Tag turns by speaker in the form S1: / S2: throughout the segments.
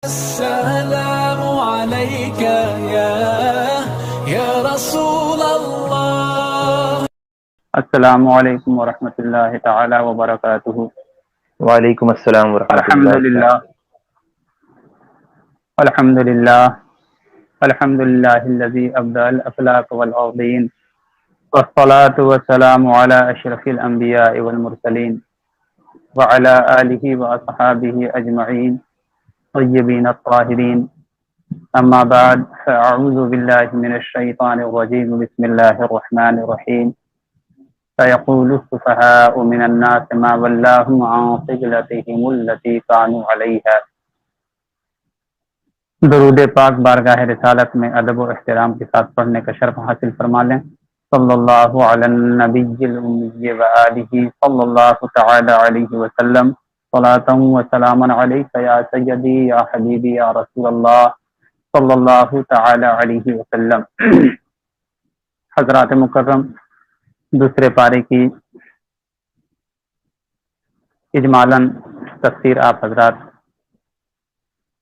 S1: السلام عليك يا رسول الله.
S2: السلام علیکم ورحمۃ اللہ تعالی وبرکاتہ۔
S3: وعلیکم السلام ورحمۃ
S2: الحمد
S3: اللہ
S2: للہ
S3: تعالی۔
S2: الحمد للہ الحمد للہ الذی ابدع الافلاک والارضین والصلاة والسلام علی اشرف الانبیاء والمرسلین وعلی آلہ واصحابہ اجمعین طیبین الطاہرین، اما بعد فاعوذ باللہ من الشیطان الرجیم، بسم اللہ الرحمن الرحیم۔ سيقول السفهاء من الناس ما ولاهم عن قبلتهم التي كانوا عليها۔ درود پاک بارگاہ رسالت میں ادب و احترام کے ساتھ پڑھنے کا شرف حاصل فرما لیں۔ صلی اللہ علی النبی الامی وآلہ صلی اللہ تعالی علیہ وسلم، صلاۃ و سلام علیک یا سیدی یا حبیبی یا رسول اللہ صلی اللہ تعالی علیہ وسلم۔ حضرات مکرم، دوسرے پارے کی اجمالاً تفسیر آپ حضرات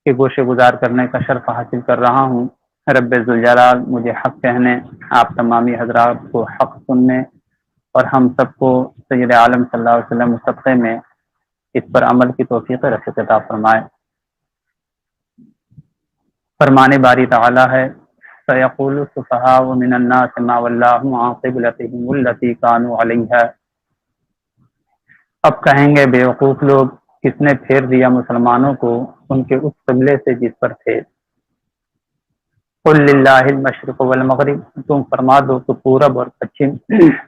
S2: کے گوشے گزار کرنے کا شرف حاصل کر رہا ہوں۔ رب ذوالجلال مجھے حق کہنے، آپ تمامی حضرات کو حق سننے اور ہم سب کو سید عالم صلی اللہ علیہ وسلم صدقے میں اس پر عمل کی توفیق رفیق عطا فرمائے۔ فرمان باری تعالی ہے، سيقول السفهاء من الناس ما ولاهم عن قبلتهم التي كانوا عليها۔ اب کہیں گے بیوقوف لوگ، کس نے پھیر دیا مسلمانوں کو ان کے اس قبلے سے جس پر تھے۔ قل للہ المشرق والمغرب، تم فرما دو کہ پورب اور پچھم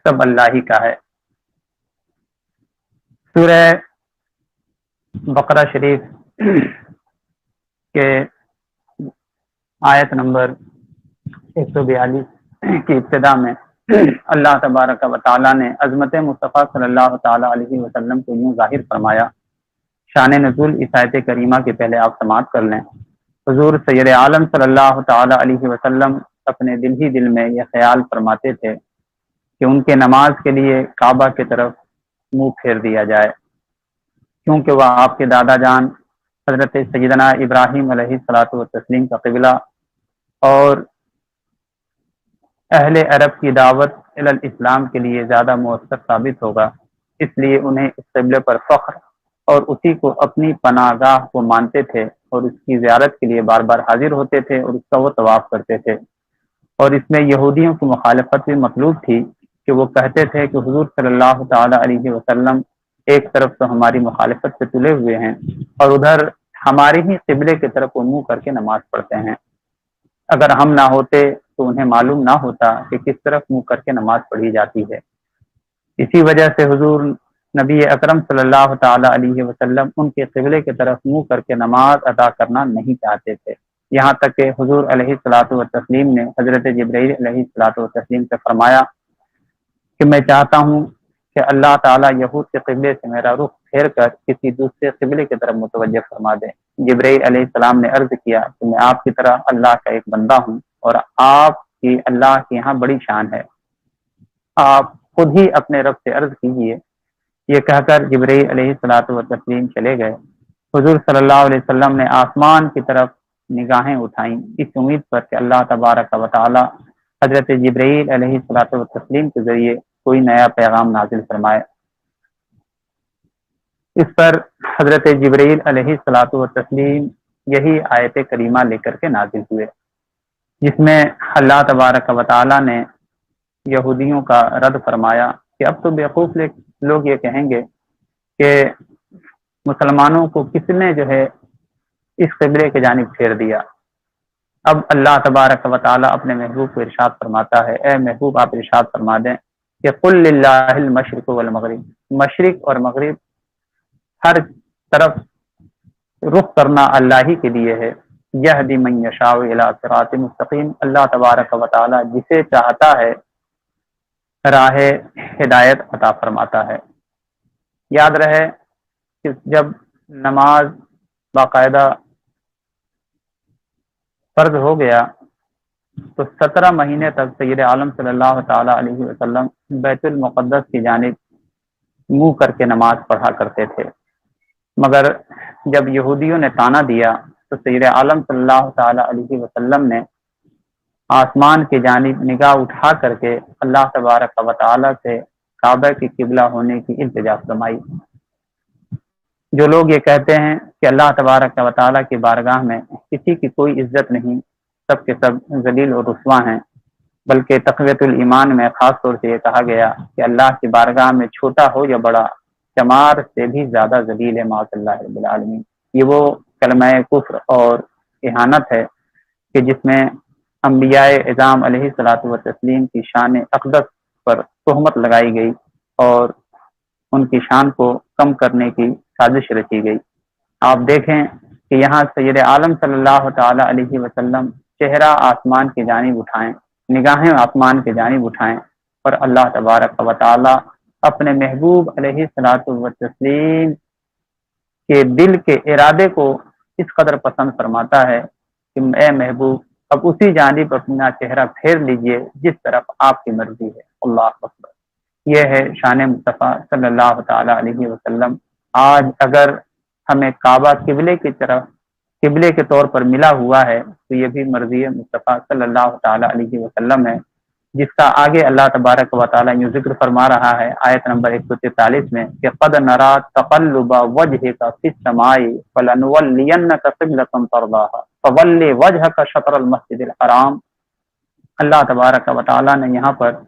S2: سب اللہ ہی کا ہے۔ سورہ بقرہ شریف کے آیت نمبر 142 کی ابتدا میں اللہ تبارک و تعالیٰ نے عظمت مصطفیٰ صلی اللہ تعالیٰ علیہ وسلم کو یوں ظاہر فرمایا۔ شان نزول اس آیت کریمہ کے پہلے آپ سماعت کر لیں۔ حضور سید عالم صلی اللہ تعالیٰ علیہ وسلم اپنے دل ہی دل میں یہ خیال فرماتے تھے کہ ان کے نماز کے لیے کعبہ کی طرف منہ پھیر دیا جائے، کیونکہ وہ آپ کے دادا جان حضرت سیدنا ابراہیم علیہ الصلوۃ والتسلیم کا قبلہ اور اہل عرب کی دعوت الاسلام کے لیے زیادہ مؤثر ثابت ہوگا، اس لیے انہیں اس قبلے پر فخر اور اسی کو اپنی پناہ گاہ کو مانتے تھے اور اس کی زیارت کے لیے بار بار حاضر ہوتے تھے اور اس کا وہ طواف کرتے تھے۔ اور اس میں یہودیوں کی مخالفت بھی مطلوب تھی کہ وہ کہتے تھے کہ حضور صلی اللہ تعالی علیہ وسلم ایک طرف تو ہماری مخالفت سے تلے ہوئے ہیں اور ادھر ہماری ہی قبلے کی طرف وہ منہ کر کے نماز پڑھتے ہیں۔ اگر ہم نہ ہوتے تو انہیں معلوم نہ ہوتا کہ کس طرف منہ کر کے نماز پڑھی جاتی ہے۔ اسی وجہ سے حضور نبی اکرم صلی اللہ تعالی علیہ وسلم ان کے قبلے کی طرف منہ کر کے نماز ادا کرنا نہیں چاہتے تھے، یہاں تک کہ حضور علیہ الصلوۃ والتسلیم نے حضرت جبرائیل علیہ الصلوۃ والتسلیم سے فرمایا کہ میں چاہتا ہوں کہ اللہ تعالیٰ یہود کے قبلے سے میرا رخ پھیر کر کسی دوسرے قبلے کی طرف متوجہ فرما دے۔ جبرائیل علیہ السلام نے عرض کیا کہ میں آپ کی طرح اللہ کا ایک بندہ ہوں اور آپ کی اللہ کے یہاں بڑی شان ہے، آپ خود ہی اپنے رب سے عرض کیجئے۔ یہ کہہ کر جبرائیل علیہ الصلوۃ والتسلیم چلے گئے۔ حضور صلی اللہ علیہ وسلم نے آسمان کی طرف نگاہیں اٹھائیں اس امید پر کہ اللہ تبارک و تعالی حضرت جبرائیل علیہ الصلوۃ والتسلیم کے ذریعے کوئی نیا پیغام نازل فرمائے۔ اس پر حضرت جبرائیل علیہ الصلوۃ والتسلیم یہی آیت کریمہ لے کر کے نازل ہوئے، جس میں اللہ تبارک و تعالی نے یہودیوں کا رد فرمایا کہ اب تو بیوقوف لوگ یہ کہیں گے کہ مسلمانوں کو کس نے جو ہے اس قبلے کی جانب پھیر دیا۔ اب اللہ تبارک و تعالی اپنے محبوب کو ارشاد فرماتا ہے، اے محبوب آپ ارشاد فرما دیں کہ قل للہ المشرق والمغرب، مشرق اور مغرب ہر طرف رخ کرنا اللہ ہی کے لیے ہے۔ یہدی من یشاء الی صراط مستقیم، اللہ تبارک و تعالی جسے چاہتا ہے راہ ہدایت عطا فرماتا ہے۔ یاد رہے کہ جب نماز باقاعدہ فرض ہو گیا تو 17 مہینے تک سید عالم صلی اللہ تعالی علیہ وسلم بیت المقدس کی جانب منہ کر کے نماز پڑھا کرتے تھے، مگر جب یہودیوں نے تانا دیا تو سید عالم صلی اللہ تعالی علیہ وسلم نے آسمان کی جانب نگاہ اٹھا کر کے اللہ تبارک و تعالی سے کعبہ کی قبلہ ہونے کی التجا فرمائی۔ جو لوگ یہ کہتے ہیں کہ اللہ تبارک و تعالی کی بارگاہ میں کسی کی کوئی عزت نہیں، سب کے سب ذلیل اور رسوا ہیں، بلکہ تقویۃ الایمان میں خاص طور سے یہ کہا گیا کہ اللہ کی بارگاہ میں چھوٹا ہو یا بڑا چمار سے بھی زیادہ ذلیل ہے معاذ اللہ رب العالمین۔ یہ وہ کلمہ کفر اور اہانت ہے کہ جس میں انبیاء اعظام علیہ الصلوۃ والتسلیم کی شان اقدس پر تہمت لگائی گئی اور ان کی شان کو کم کرنے کی سازش رچی گئی۔ آپ دیکھیں کہ یہاں سید عالم صلی اللہ تعالی علیہ وسلم چہرہ آسمان کی جانب اٹھائیں، نگاہیں آسمان کی جانب اٹھائیں، اور اللہ تبارک و تعالی اپنے محبوب علیہ الصلوۃ والتسلیم کے دل کے ارادے کو اس قدر پسند فرماتا ہے کہ اے محبوب اب اسی جانب اپنا چہرہ پھیر لیجئے جس طرف آپ کی مرضی ہے۔ اللہ اکبر۔ یہ ہے شان مصطفیٰ صلی اللہ تعالی علیہ وسلم۔ آج اگر ہمیں کعبہ قبلے کی طرف قبلے کے طور پر ملا ہوا ہے تو یہ بھی مرضی مصطفیٰ صلی اللہ تعالی علیہ وسلم ہے، جس کا آگے اللہ تبارک و تعالی یوں ذکر فرما رہا ہے آیت نمبر 143 میں کہ قد نرا تقلب وجهك في السماء فلنولينك قبلة ترضاها فول وجهك شطر المسجد الحرام۔ اللہ تبارک و تعالی نے یہاں پر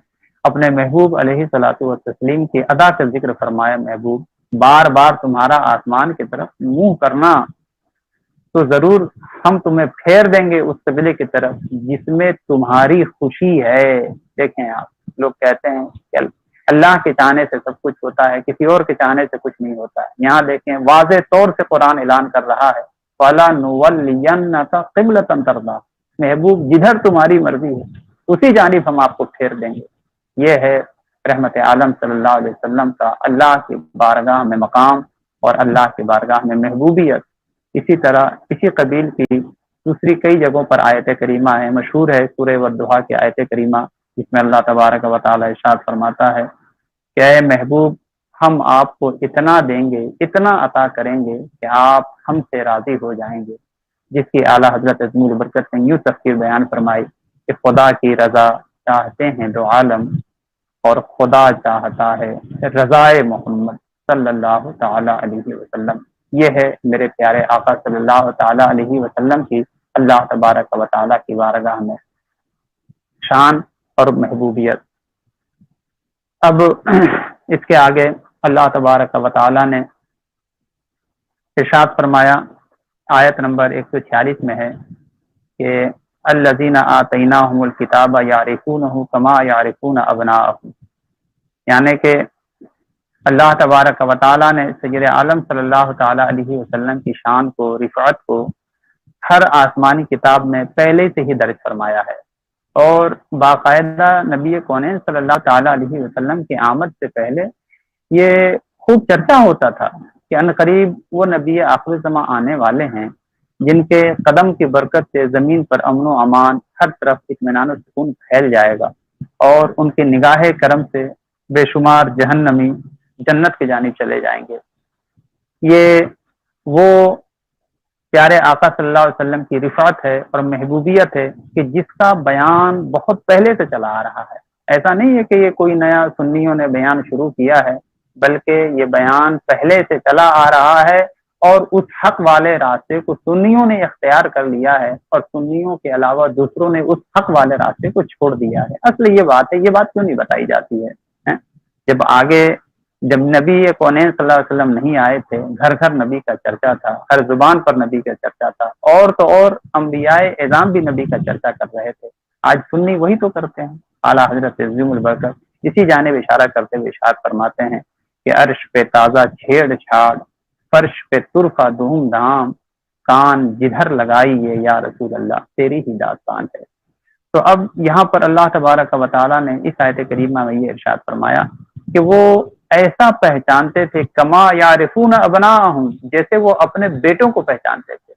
S2: اپنے محبوب علیہ الصلوۃ والتسلیم کی ادا کا ذکر فرمایا، محبوب بار بار تمہارا آسمان کی طرف منہ کرنا تو ضرور ہم تمہیں پھیر دیں گے اس قبلے کی طرف جس میں تمہاری خوشی ہے۔ دیکھیں آپ لوگ کہتے ہیں کہ اللہ کے چاہنے سے سب کچھ ہوتا ہے، کسی اور کے چاہنے سے کچھ نہیں ہوتا ہے۔ یہاں دیکھیں واضح طور سے قرآن اعلان کر رہا ہے فَلَنُوَلِّيَنَّكَ قِبْلَةً تَرْضَاهَا، محبوب جدھر تمہاری مرضی ہے اسی جانب ہم آپ کو پھیر دیں گے۔ یہ ہے رحمت عالم صلی اللہ علیہ وسلم کا اللہ کی بارگاہ میں مقام اور اللہ کی بارگاہ میں محبوبیت۔ اسی طرح اسی قبیل کی دوسری کئی جگہوں پر آیت کریمہ ہے، مشہور ہے سورہ والضحیٰ کی آیت کریمہ، جس میں اللہ تبارک و تعالی ارشاد فرماتا ہے کہ اے محبوب ہم آپ کو اتنا دیں گے، اتنا عطا کریں گے کہ آپ ہم سے راضی ہو جائیں گے، جس کی اعلیٰ حضرت عظیم البرکت نے یوں تفسیر بیان فرمائی کہ خدا کی رضا چاہتے ہیں دو عالم اور خدا چاہتا ہے رضائے محمد صلی اللہ تعالی علیہ وسلم۔ یہ ہے میرے پیارے آقا صلی اللہ تعالی علیہ وسلم کی اللہ تبارک و تعالی کی بارگاہ میں شان اور محبوبیت۔ اب اس کے آگے اللہ تبارک و تعالی نے ارشاد فرمایا آیت نمبر 146 میں ہے کہ الذین آتیناہم الکتاب یعرفونہ کما یعرفون ابناءہم، یعنی کہ اللہ تبارک و تعالی نے سید عالم صلی اللہ تعالی علیہ وسلم کی شان کو، رفعت کو ہر آسمانی کتاب میں پہلے سے ہی درج فرمایا ہے، اور باقاعدہ نبی کونین صلی اللہ تعالی علیہ وسلم کی آمد سے پہلے یہ خوب چرچا ہوتا تھا کہ ان قریب وہ نبی آخر زمان آنے والے ہیں جن کے قدم کی برکت سے زمین پر امن و امان، ہر طرف اطمینان و سکون پھیل جائے گا، اور ان کی نگاہ کرم سے بے شمار جہنمی جنت کی جانب چلے جائیں گے۔ یہ وہ پیارے آقا صلی اللہ علیہ وسلم کی رفعت ہے اور محبوبیت ہے کہ جس کا بیان بہت پہلے سے چلا آ رہا ہے۔ ایسا نہیں ہے کہ یہ کوئی نیا سنیوں نے بیان شروع کیا ہے، بلکہ یہ بیان پہلے سے چلا آ رہا ہے، اور اس حق والے راستے کو سنیوں نے اختیار کر لیا ہے، اور سنیوں کے علاوہ دوسروں نے اس حق والے راستے کو چھوڑ دیا ہے۔ اصل یہ بات ہے، یہ بات کیوں نہیں بتائی جاتی ہے؟ جب نبی کونین صلی اللہ علیہ وسلم نہیں آئے تھے، گھر گھر نبی کا چرچا تھا، ہر زبان پر نبی کا چرچا تھا، اور تو اور انبیاء اعظام بھی نبی کا چرچا کر رہے تھے۔ آج سنی وہی تو کرتے ہیں۔ اعلیٰ حضرت عظیم البرکت اسی جانب اشارہ کرتے ہوئے ارشاد فرماتے ہیں کہ عرش پہ تازہ چھیڑ چھاڑ، فرش پہ طرفہ دھوم دھام، کان جدھر لگائیے یا رسول اللہ تیری ہی داستان ہے۔ تو اب یہاں پر اللہ تبارک و تعالیٰ نے اس آیت کریمہ میں یہ ارشاد فرمایا کہ وہ ایسا پہچانتے تھے کما یعرفون ابناءہم، جیسے وہ اپنے بیٹوں کو پہچانتے تھے۔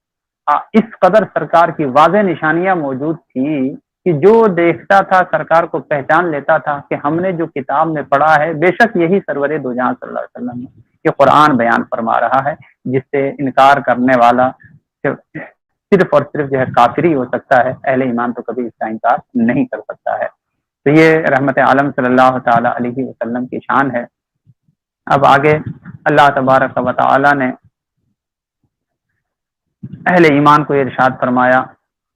S2: اس قدر سرکار کی واضح نشانیاں موجود تھی کہ جو دیکھتا تھا سرکار کو پہچان لیتا تھا کہ ہم نے جو کتاب میں پڑھا ہے بے شک یہی سرور دو جہاں صلی اللہ علیہ وسلم ہے، یہ قرآن بیان فرما رہا ہے، جس سے انکار کرنے والا صرف اور صرف جو ہے کافر ہی ہو سکتا ہے، اہل ایمان تو کبھی اس کا انکار نہیں کر سکتا ہے۔ تو یہ رحمت عالم صلی اللہ تعالی علیہ وسلم کی شان ہے۔ اب آگے اللہ تبارک و تعالی نے اہل ایمان کو ارشاد فرمایا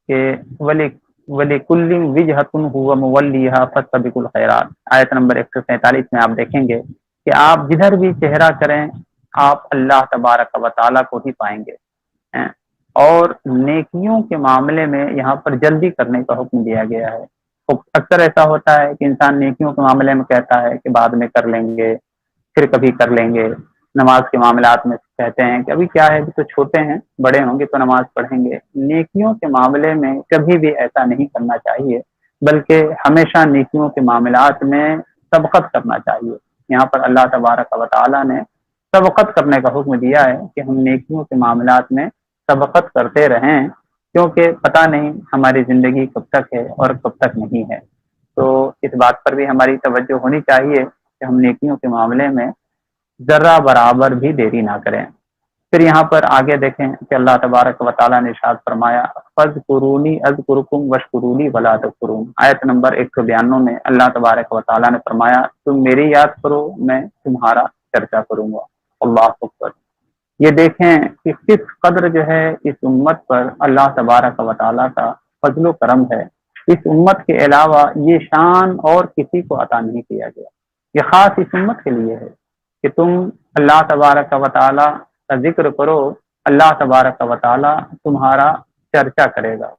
S2: کہ وَلِكُلٍّ وِجْهَةٌ هُوَ مُوَلِّيهَا فَاسْتَبِقُوا الْخَيْرَاتِ، آیت نمبر 147 میں آپ دیکھیں گے کہ آپ جدھر بھی چہرہ کریں آپ اللہ تبارک و تعالیٰ کو ہی پائیں گے، اور نیکیوں کے معاملے میں یہاں پر جلدی کرنے کا حکم دیا گیا ہے۔ اکثر ایسا ہوتا ہے کہ انسان نیکیوں کے معاملے میں کہتا ہے کہ بعد میں کر لیں گے، پھر کبھی کر لیں گے، نماز کے معاملات میں کہتے ہیں کہ ابھی کیا ہے، ابھی تو چھوٹے ہیں، بڑے ہوں گے تو نماز پڑھیں گے۔ نیکیوں کے معاملے میں کبھی بھی ایسا نہیں کرنا چاہیے، بلکہ ہمیشہ نیکیوں کے معاملات میں سبقت کرنا چاہیے۔ یہاں پر اللہ تبارک و تعالیٰ نے سبقت کرنے کا حکم دیا ہے کہ ہم نیکیوں کے معاملات میں سبقت کرتے رہیں، کیونکہ پتہ نہیں ہماری زندگی کب تک ہے اور کب تک نہیں ہے۔ تو اس بات پر بھی ہماری توجہ ہونی چاہیے کہ ہم نیکیوں کے معاملے میں ذرہ برابر بھی دیری نہ کریں۔ پھر یہاں پر آگے دیکھیں کہ اللہ تبارک و تعالیٰ نے ارشاد فرمایا فَاذْكُرُونِي أَذْكُرْكُمْ وَاشْكُرُوا لِي وَلَا تَكْفُرُونَ، آیت نمبر 192 میں اللہ تبارک و تعالیٰ نے فرمایا تم میری یاد کرو میں تمہارا چرچا کروں گا۔ اللہ اکبر۔ یہ دیکھیں کہ کس قدر جو ہے اس امت پر اللہ تبارک و تعالیٰ کا فضل و کرم ہے۔ اس امت کے علاوہ یہ شان اور کسی کو عطا نہیں کیا گیا، یہ خاص اس امت کے لیے ہے کہ تم اللہ تبارک و تعالیٰ کا ذکر کرو، اللہ تبارک و تعالیٰ تمہارا چرچا کرے گا۔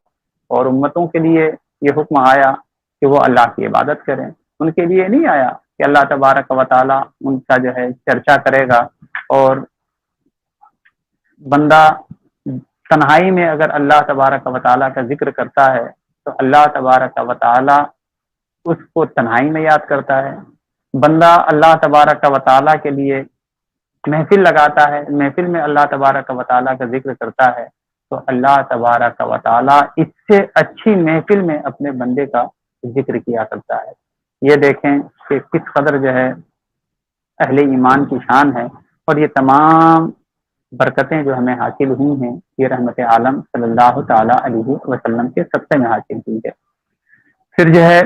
S2: اور امتوں کے لیے یہ حکم آیا کہ وہ اللہ کی عبادت کریں، ان کے لیے نہیں آیا کہ اللہ تبارک و تعالیٰ ان کا جو ہے چرچا کرے گا۔ اور بندہ تنہائی میں اگر اللہ تبارک و تعالیٰ کا ذکر کرتا ہے تو اللہ تبارک و تعالیٰ اس کو تنہائی میں یاد کرتا ہے۔ بندہ اللہ تبارک و تعالیٰ کے لیے محفل لگاتا ہے، محفل میں اللہ تبارک و تعالیٰ کا ذکر کرتا ہے تو اللہ تبارک و تعالیٰ اس سے اچھی محفل میں اپنے بندے کا ذکر کیا کرتا ہے۔ یہ دیکھیں کہ کس قدر جو ہے اہل ایمان کی شان ہے، اور یہ تمام برکتیں جو ہمیں حاصل ہوئی ہیں یہ رحمت عالم صلی اللہ تعالی علیہ وسلم کے صدقے میں حاصل ہوئی ہے۔ پھر جو ہے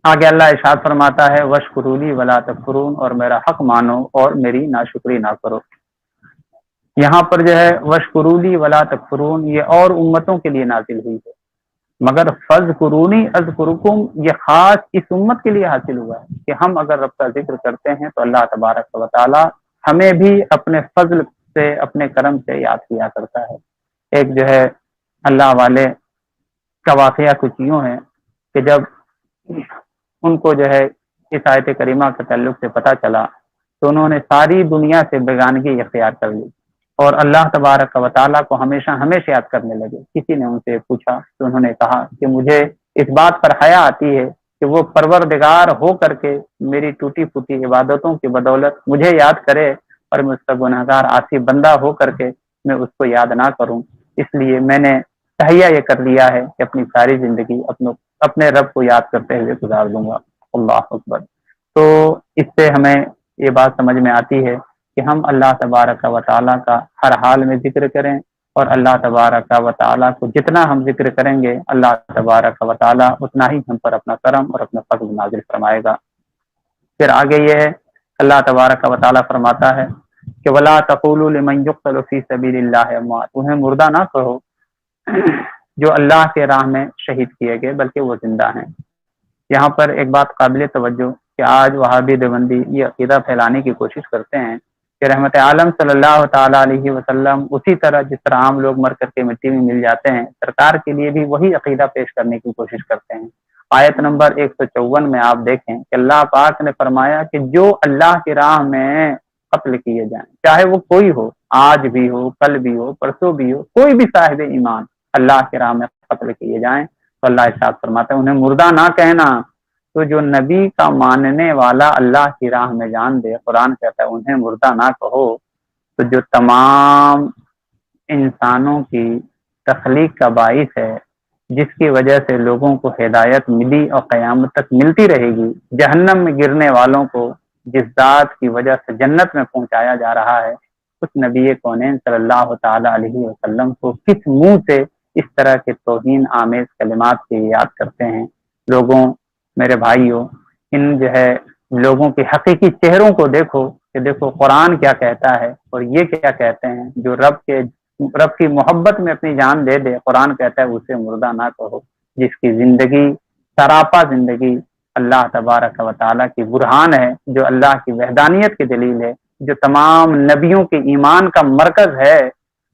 S2: آگے اللہ ارشاد فرماتا ہے وَاشْكُرُوا لِي وَلَا تَكْفُرُونَ، اور میرا حق مانو اور میری ناشکری نہ کرو۔ یہاں پر جو ہے وَاشْكُرُوا لِي وَلَا تَكْفُرُونَ یہ اور امتوں کے لیے نازل ہوئی ہے، مگر فَاذْكُرُونِي أَذْكُرْكُمْ یہ خاص اس امت کے لیے حاصل ہوا ہے کہ ہم اگر رب کا ذکر کرتے ہیں تو اللہ تبارک و تعالی ہمیں بھی اپنے فضل سے اپنے کرم سے یاد کیا کرتا ہے۔ ایک جو ہے اللہ والے کا واقعہ کچھ یوں ہے کہ جب ان کو جو ہے اس آیت کریمہ کے تعلق سے پتہ چلا تو انہوں نے ساری دنیا سے بیگانگی اختیار کر لی اور اللہ تبارک و تعالیٰ کو ہمیشہ ہمیشہ یاد کرنے لگے۔ کسی نے ان سے پوچھا تو انہوں نے کہا کہ مجھے اس بات پر حیا آتی ہے کہ وہ پروردگار ہو کر کے میری ٹوٹی پھوٹی عبادتوں کی بدولت مجھے یاد کرے اور میں اس کا گنہگار عاصی بندہ ہو کر کے میں اس کو یاد نہ کروں، اس لیے میں نے تہیہ یہ کر لیا ہے کہ اپنی ساری زندگی اپنے رب کو یاد کرتے ہوئے گزار دوں گا۔ اللہ اکبر۔ تو اس سے ہمیں یہ بات سمجھ میں آتی ہے کہ ہم اللہ تبارک و تعالیٰ کا ہر حال میں ذکر کریں، اور اللہ تبارک و تعالیٰ کو جتنا ہم ذکر کریں گے اللہ تبارک و تعالیٰ اتنا ہی ہم پر اپنا کرم اور اپنا فضل نازل فرمائے گا۔ پھر آگے یہ ہے اللہ تبارک و تعالیٰ فرماتا ہے کہ وَلَا تَقُولُوا لِمَنْ يُقْتَلُ فِي سَبِيلِ اللَّهِ أَمْوَاتٌ، انہیں مردہ نہ کہو جو اللہ کے راہ میں شہید کیے گئے بلکہ وہ زندہ ہیں۔ یہاں پر ایک بات قابل توجہ کہ آج وہابی دیوبندی یہ عقیدہ پھیلانے کی کوشش کرتے ہیں کہ رحمت عالم صلی اللہ تعالیٰ علیہ وسلم اسی طرح جس طرح عام لوگ مر کر کے مٹی میں مل جاتے ہیں، سرکار کے لیے بھی وہی عقیدہ پیش کرنے کی کوشش کرتے ہیں۔ آیت نمبر 154 میں آپ دیکھیں کہ اللہ پاک نے فرمایا کہ جو اللہ کی راہ میں قتل کیے جائیں، چاہے وہ کوئی ہو، آج بھی ہو، کل بھی ہو، پرسوں بھی ہو، کوئی بھی صاحب ایمان اللہ کی راہ میں قتل کیے جائیں تو اللہ ارشاد فرماتا ہے انہیں مردہ نہ کہنا۔ تو جو نبی کا ماننے والا اللہ کی راہ میں جان دے، قرآن کہتا ہے انہیں مردہ نہ کہو، تو جو تمام انسانوں کی تخلیق کا باعث ہے، جس کی وجہ سے لوگوں کو ہدایت ملی اور قیامت تک ملتی رہے گی، جہنم میں گرنے والوں کو جس ذات کی وجہ سے جنت میں پہنچایا جا رہا ہے، اس نبی کونین صلی اللہ تعالی علیہ وسلم کو کس منہ سے اس طرح کے توہین آمیز کلمات سے یاد کرتے ہیں۔ لوگوں، میرے بھائیوں، ان جو ہے لوگوں کے حقیقی چہروں کو دیکھو کہ دیکھو قرآن کیا کہتا ہے اور یہ کیا کہتے ہیں۔ جو رب کی محبت میں اپنی جان دے دے، قرآن کہتا ہے اسے مردہ نہ کہو۔ جس کی زندگی سراپا زندگی اللہ تبارک و تعالیٰ کی برہان ہے، جو اللہ کی وحدانیت کی دلیل ہے، جو تمام نبیوں کے ایمان کا مرکز ہے،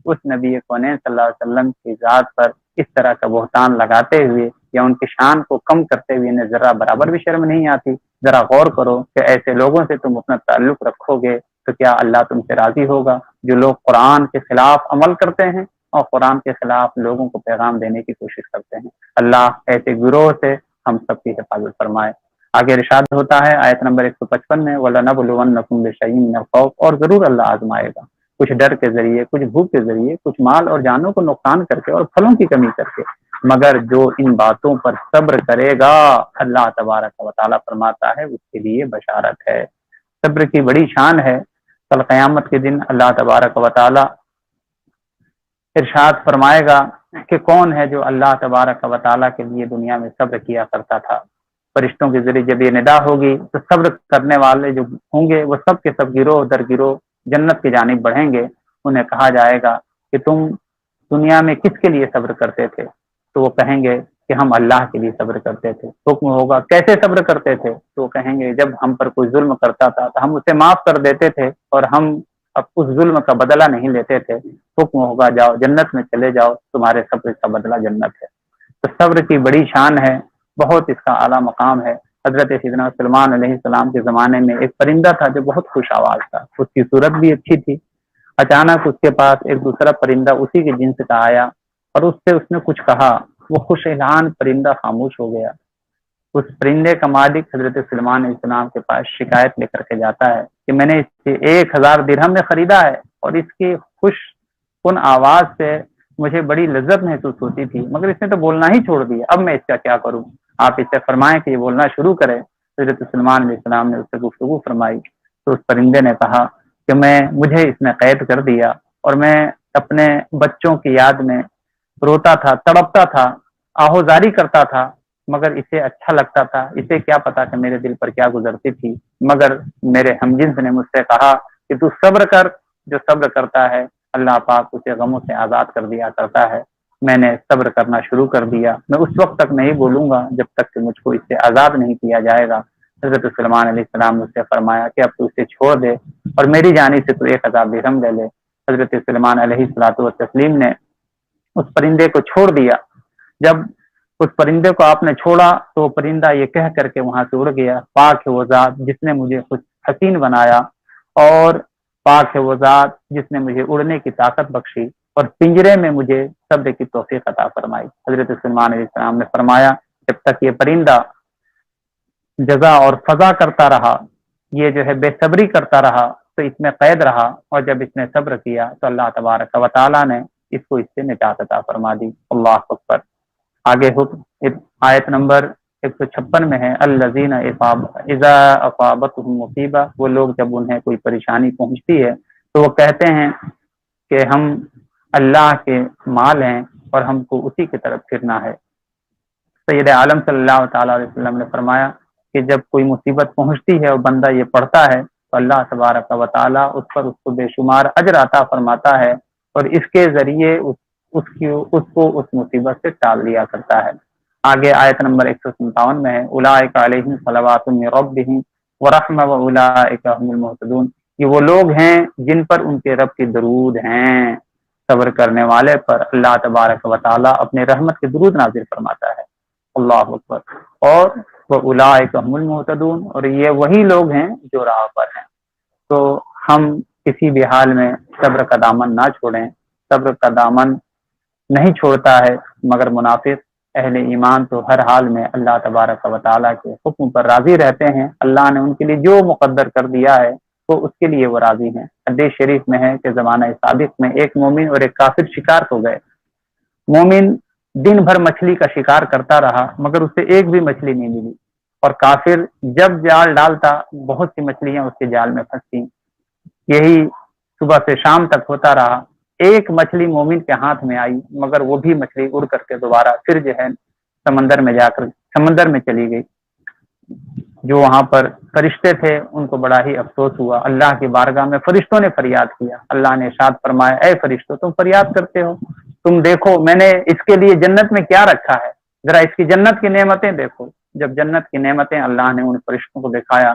S2: اس نبی کونین صلی اللہ علیہ وسلم کی ذات پر اس طرح کا بہتان لگاتے ہوئے یا ان کی شان کو کم کرتے ہوئے انہیں ذرا برابر بھی شرم نہیں آتی۔ ذرا غور کرو کہ ایسے لوگوں سے تم اپنا تعلق رکھو گے تو کیا اللہ تم سے راضی ہوگا؟ جو لوگ قرآن کے خلاف عمل کرتے ہیں اور قرآن کے خلاف لوگوں کو پیغام دینے کی کوشش کرتے ہیں، اللہ ایسے گروہ سے ہم سب کی حفاظت فرمائے۔ آگے ارشاد ہوتا ہے آیت نمبر 155 میں وَلَنَبْلُوَنَّكُمْ بِشَيْءٍ مِّنَ الْخَوْفِ، اور ضرور اللہ آزمائے گا، کچھ ڈر کے ذریعے، کچھ بھوک کے ذریعے، کچھ مال اور جانوں کو نقصان کر کے اور پھلوں کی کمی کر کے، مگر جو ان باتوں پر صبر کرے گا اللہ تبارک و تعالیٰ فرماتا ہے اس کے لیے بشارت ہے۔ صبر کی بڑی شان ہے۔ کل قیامت کے دن اللہ تبارک و تعالیٰ ارشاد فرمائے گا کہ کون ہے جو اللہ تبارک و تعالیٰ کے لیے دنیا میں صبر کیا کرتا تھا۔ فرشتوں کے ذریعے جب یہ ندا ہوگی تو صبر کرنے والے جو ہوں گے وہ سب کے سب گروہ در گروہ جنت کی جانب بڑھیں گے۔ انہیں کہا جائے گا کہ تم دنیا میں کس کے لیے صبر کرتے تھے؟ تو وہ کہیں گے کہ ہم اللہ کے لیے صبر کرتے تھے۔ حکم ہوگا کیسے صبر کرتے تھے؟ تو وہ کہیں گے جب ہم پر کوئی ظلم کرتا تھا تو ہم اسے معاف کر دیتے تھے اور ہم اب اس ظلم کا بدلہ نہیں لیتے تھے۔ حکم ہوگا جاؤ جنت میں چلے جاؤ، تمہارے صبر کا بدلہ جنت ہے۔ تو صبر کی بڑی شان ہے، بہت اس کا اعلیٰ مقام ہے۔ حضرت سیدنا سلمان علیہ السلام کے زمانے میں ایک پرندہ تھا جو بہت خوش آواز تھا، اس کی صورت بھی اچھی تھی۔ اچانک اس کے پاس ایک دوسرا پرندہ اسی کے جنس کا آیا اور اس سے اس نے کچھ کہا۔ وہ خوش اعلان پرندہ خاموش ہو گیا۔ اس پرندے کا مالک حضرت سلمان علیہ السلام کے پاس شکایت لے کر کے جاتا ہے کہ میں نے اس سے 1000 درہم میں خریدا ہے اور اس کی خوش کن آواز سے مجھے بڑی لذت محسوس ہوتی تھی، مگر اس نے تو بولنا ہی چھوڑ دیا، اب میں اس کا کیا کروں؟ آپ اس سے فرمائیں کہ یہ بولنا شروع کرے۔ حضرت سلمان علیہ السلام نے اس سے گفتگو فرمائی تو اس پرندے نے کہا کہ مجھے اس نے قید کر دیا اور میں اپنے بچوں کی یاد میں روتا تھا، تڑپتا تھا، آہوزاری کرتا تھا، مگر اسے اچھا لگتا تھا۔ اسے کیا پتا کہ میرے دل پر کیا گزرتی تھی، مگر میرے ہمجنس نے مجھ سے کہا کہ تو صبر کر، جو صبر کرتا ہے اللہ پاک اسے غموں سے آزاد کر دیا کرتا ہے۔ میں نے صبر کرنا شروع کر دیا، میں اس وقت تک نہیں بولوں گا جب تک کہ مجھ کو اس سے آزاد نہیں کیا جائے گا۔ حضرت سلمان علیہ السلام نے اس سے فرمایا کہ اب تو اسے چھوڑ دے اور میری جانب سے تو 1000 درہم لے لے۔ حضرت سلمان علیہ السلام نے اس پرندے کو چھوڑ دیا۔ جب اس پرندے کو آپ نے چھوڑا تو وہ پرندہ یہ کہہ کر کے وہاں سے اڑ گیا، پاک ہے وہ ذات جس نے مجھے خود حسین بنایا، اور پاک ہے وہ ذات جس نے مجھے اڑنے کی طاقت بخشی اور پنجرے میں مجھے صبر کی توفیق عطا فرمائی۔ حضرت سلمان علیہ السلام نے فرمایا جب تک یہ پرندہ جزا اور فضا کرتا رہا، یہ جو ہے بے صبری کرتا رہا تو اس میں قید رہا، اور جب اس نے صبر کیا تو اللہ تبارک و تعالیٰ نے اس کو اس سے نجات عطا فرما دی۔ اللہ اکبر۔ آگے آیت نمبر 156 میں ہے الذین اذا اصابتهم مصیبہ، وہ لوگ جب انہیں کوئی پریشانی پہنچتی ہے تو وہ کہتے ہیں کہ ہم اللہ کے مال ہیں اور ہم کو اسی کی طرف پھرنا ہے۔ سید عالم صلی اللہ تعالی علیہ وسلم نے فرمایا کہ جب کوئی مصیبت پہنچتی ہے اور بندہ یہ پڑھتا ہے تو اللہ تبارک و تعالیٰ اس پر اس کو بے شمار اجر عطا فرماتا ہے اور اس کے ذریعے اس کو اس مصیبت سے ٹال دیا کرتا ہے۔ آگے آیت نمبر 157 میں ہے اولئک علیہم صلوات من ربہم ورحمہ واولئک هم المہتدون، یہ وہ لوگ ہیں جن پر ان کے رب کی درود ہیں۔ صبر کرنے والے پر اللہ تبارک و تعالیٰ اپنے رحمت کے درود نازل فرماتا ہے۔ اللہ اکبر۔ اور واولئک هم المہتدون، اور یہ وہی لوگ ہیں جو راہ پر ہیں۔ تو ہم کسی بھی حال میں صبر کا دامن نہ چھوڑیں۔ صبر کا دامن نہیں چھوڑتا ہے مگر منافق۔ اہل ایمان تو ہر حال میں اللہ تبارک و تعالیٰ کے حکم پر راضی رہتے ہیں۔ اللہ نے ان کے لیے جو مقدر کر دیا ہے وہ اس کے لیے وہ راضی ہیں۔ حدیث شریف میں ہے کہ زمانہ سابق میں ایک مومن اور ایک کافر شکار ہو گئے۔ مومن دن بھر مچھلی کا شکار کرتا رہا مگر اسے ایک بھی مچھلی نہیں ملی، اور کافر جب جال ڈالتا بہت سی مچھلیاں اس کے جال میں پھنستی۔ یہی صبح سے شام تک ہوتا رہا، ایک مچھلی مومن کے ہاتھ میں آئی مگر وہ بھی مچھلی اڑ کر کے دوبارہ پھر جو ہے سمندر میں جا کر سمندر میں چلی گئی۔ جو وہاں پر فرشتے تھے ان کو بڑا ہی افسوس ہوا، اللہ کی بارگاہ میں فرشتوں نے فریاد کیا، اللہ نے ارشاد فرمایا اے فرشتوں تم فریاد کرتے ہو، تم دیکھو میں نے اس کے لیے جنت میں کیا رکھا ہے، ذرا اس کی جنت کی نعمتیں دیکھو۔ جب جنت کی نعمتیں اللہ نے ان فرشتوں کو دکھایا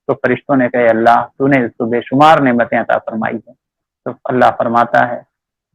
S2: تو فرشتوں نے کہے اللہ تو نے اس کو بے شمار نعمتیں عطا فرمائی ہیں۔ تو اللہ فرماتا ہے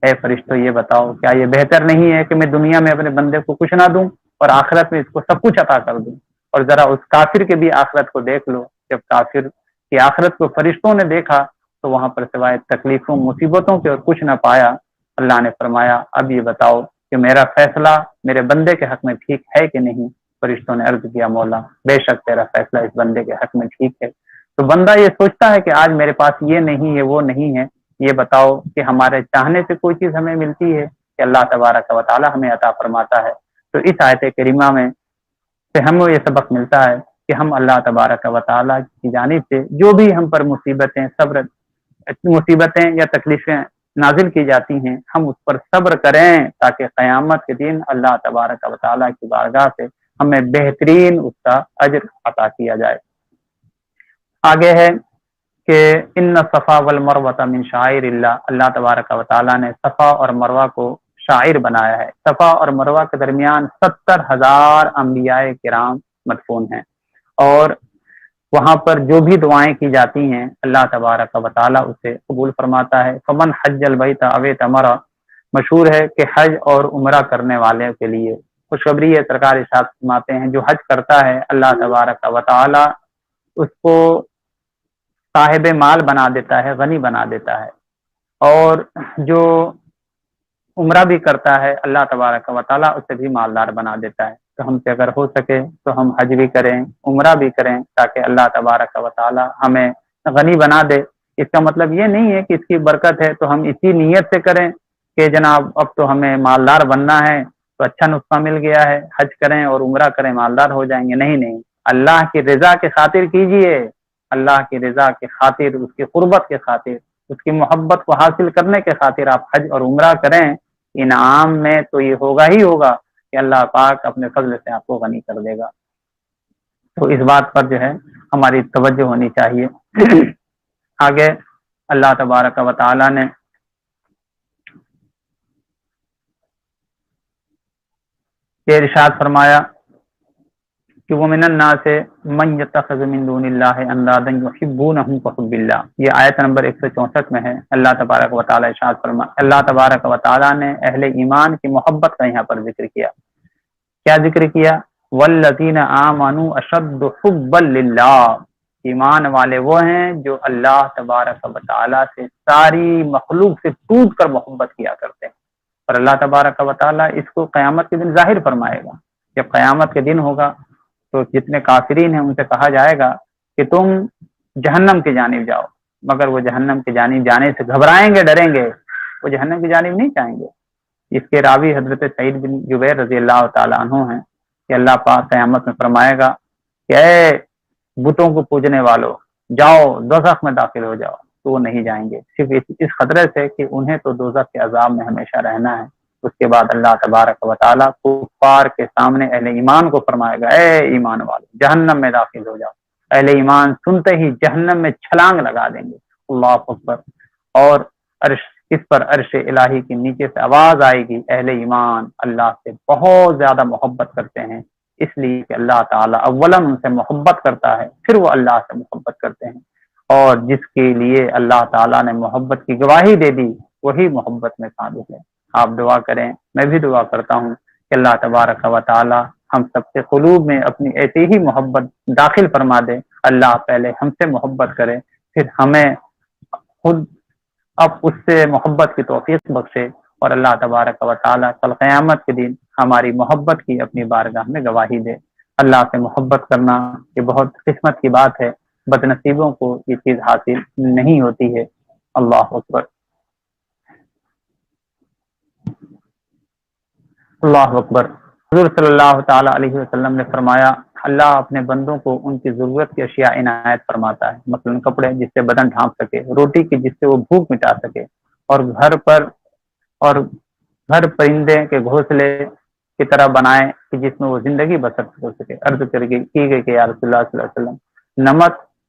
S2: اے فرشتوں یہ بتاؤ کیا یہ بہتر نہیں ہے کہ میں دنیا میں اپنے بندے کو کچھ نہ دوں اور آخرت میں اس کو سب کچھ عطا کر دوں؟ اور ذرا اس کافر کے بھی آخرت کو دیکھ لو، جب کافر کی آخرت کو فرشتوں نے دیکھا تو وہاں پر سوائے تکلیفوں مصیبتوں کے اور کچھ نہ پایا۔ اللہ نے فرمایا اب یہ بتاؤ کہ میرا فیصلہ میرے بندے کے حق میں ٹھیک ہے کہ نہیں؟ فرشتوں نے عرض کیا مولا بے شک تیرا فیصلہ اس بندے کے حق میں ٹھیک ہے۔ تو بندہ یہ سوچتا ہے کہ آج میرے پاس یہ نہیں ہے وہ نہیں ہے، یہ بتاؤ کہ ہمارے چاہنے سے کوئی چیز ہمیں ملتی ہے کہ اللہ تبارک و تعالی ہمیں عطا فرماتا ہے؟ تو اس آیت کریمہ میں سے ہمیں یہ سبق ملتا ہے کہ ہم اللہ تبارک و تعالی کی جانب سے جو بھی ہم پر مصیبتیں یا تکلیفیں نازل کی جاتی ہیں ہم اس پر صبر کریں تاکہ قیامت کے دن اللہ تبارک و تعالی کی بارگاہ سے ہمیں بہترین اس کا اجر عطا کیا جائے۔ آگے ہے کہ ان صفا والمروہ من شعائر اللہ، اللہ تبارک و تعالی نے صفا اور مروہ کو شاعر بنایا ہے۔ صفا اور مروہ کے درمیان 70,000 انبیاء کرام مدفون ہیں، اور وہاں پر جو بھی دعائیں کی جاتی ہیں اللہ تبارک و تعالی اسے قبول فرماتا ہے۔ فمن حج البیت او اعتمر، مشہور ہے کہ حج اور عمرہ کرنے والے کے لیے خوشخبری ہے، سرکار ارشاد فرماتے ہیں جو حج کرتا ہے اللہ تبارک و تعالی اس کو صاحب مال بنا دیتا ہے، غنی بنا دیتا ہے، اور جو عمرہ بھی کرتا ہے اللہ تبارک و تعالیٰ اسے بھی مالدار بنا دیتا ہے۔ تو ہم سے اگر ہو سکے تو ہم حج بھی کریں، عمرہ بھی کریں، تاکہ اللہ تبارک و تعالیٰ ہمیں غنی بنا دے۔ اس کا مطلب یہ نہیں ہے کہ اس کی برکت ہے تو ہم اسی نیت سے کریں کہ جناب اب تو ہمیں مالدار بننا ہے تو اچھا نسخہ مل گیا ہے، حج کریں اور عمرہ کریں مالدار ہو جائیں گے۔ نہیں، اللہ کی رضا کی خاطر کیجئے، اللہ کی رضا کی خاطر، اس کی قربت کی خاطر، اس کی محبت کو حاصل کرنے کے خاطر آپ حج اور عمرہ کریں۔ انعام میں تو یہ ہوگا ہی ہوگا کہ اللہ پاک اپنے فضل سے آپ کو غنی کر دے گا۔ تو اس بات پر جو ہے ہماری توجہ ہونی چاہیے۔ آگے اللہ تبارک و تعالی نے یہ ارشاد فرمایا کہ وَمِنَ النَّاسِ مَن يَتَّخِذُ مِن دُونِ اللَّهِ أَندَادًا يُحِبُّونَهُم كَحُبِّ اللَّهِ، یہ آیت نمبر 164 میں ہے۔ اللہ تبارک و تعالی ارشاد فرما، اللہ تبارک و تعالی نے اہل ایمان کی محبت کا یہاں پر ذکر کیا۔ کیا ذکر کیا؟ وَالَّذِينَ آمَنُوا أَشَدُّ حُبًّا لِلَّهِ، ایمان والے وہ ہیں جو اللہ تبارک و تعالی سے ساری مخلوق سے ٹوٹ کر محبت کیا کرتے ہیں، اور اللہ تبارک و تعالی اس کو قیامت کے دن ظاہر فرمائے گا۔ جب قیامت کے دن ہوگا تو جتنے کافرین ہیں ان سے کہا جائے گا کہ تم جہنم کی جانب جاؤ، مگر وہ جہنم کی جانب جانے سے گھبرائیں گے، ڈریں گے، وہ جہنم کی جانب نہیں جائیں گے۔ اس کے راوی حضرت سعید بن جبیر رضی اللہ تعالی عنہ ہیں کہ اللہ پاک قیامت میں فرمائے گا کہ اے بتوں کو پوجنے والو جاؤ دوزخ میں داخل ہو جاؤ، تو وہ نہیں جائیں گے، صرف اس خطرے سے کہ انہیں تو دوزخ کے عذاب میں ہمیشہ رہنا ہے۔ اس کے بعد اللہ تبارک و تعالیٰ کفار کے سامنے اہل ایمان کو فرمائے گا اے ایمان والو جہنم میں داخل ہو جاؤ۔ اہل ایمان سنتے ہی جہنم میں چھلانگ لگا دیں گے، اللہ اکبر، اور اس پر عرش الہی کے نیچے سے آواز آئے گی اہل ایمان اللہ سے بہت زیادہ محبت کرتے ہیں، اس لیے کہ اللہ تعالیٰ اولاً ان سے محبت کرتا ہے، پھر وہ اللہ سے محبت کرتے ہیں، اور جس کے لیے اللہ تعالیٰ نے محبت کی گواہی دے دی وہی محبت میں قابل ہے۔ آپ دعا کریں، میں بھی دعا کرتا ہوں کہ اللہ تبارک و تعالی ہم سب کے قلوب میں اپنی ایسی ہی محبت داخل فرما دے۔ اللہ پہلے ہم سے محبت کرے، پھر ہمیں خود اب اس سے محبت کی توفیق بخشے، اور اللہ تبارک و تعالی کل قیامت کے دن ہماری محبت کی اپنی بارگاہ میں گواہی دے۔ اللہ سے محبت کرنا یہ بہت قسمت کی بات ہے، بد نصیبوں کو یہ چیز حاصل نہیں ہوتی ہے۔ اللہ اکبر، اللہ اکبر۔ حضور صلی اللہ تعالی علیہ وسلم نے فرمایا اللہ اپنے بندوں کو ان کی ضرورت کی اشیاء عنایت فرماتا ہے، مثلا کپڑے جس سے بدن ڈھانپ سکے، روٹی کی جس سے وہ بھوک مٹا سکے، اور اور گھر پرندے کے گھونسلے کی طرح بنائے کہ جس میں وہ زندگی بسر ہو سکے۔ عرض کی گئی کہ یا رسول اللہ صلی اللہ علیہ وسلم،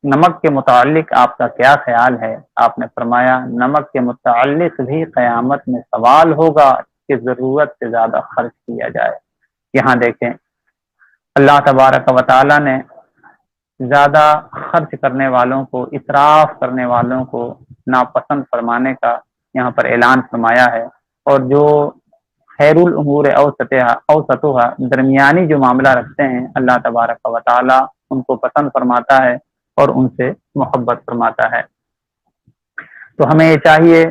S2: نمک کے متعلق آپ کا کیا خیال ہے؟ آپ نے فرمایا نمک کے متعلق بھی قیامت میں سوال ہوگا کہ ضرورت سے زیادہ خرچ کیا جائے۔ یہاں دیکھیں اللہ تبارک و تعالی نے زیادہ خرچ کرنے والوں کو، اسراف کرنے والوں کو ناپسند فرمانے کا یہاں پر اعلان فرمایا ہے، اور جو خیر الامور اوسطها درمیانی جو معاملہ رکھتے ہیں اللہ تبارک و تعالی ان کو پسند فرماتا ہے اور ان سے محبت فرماتا ہے۔ تو ہمیں یہ چاہیے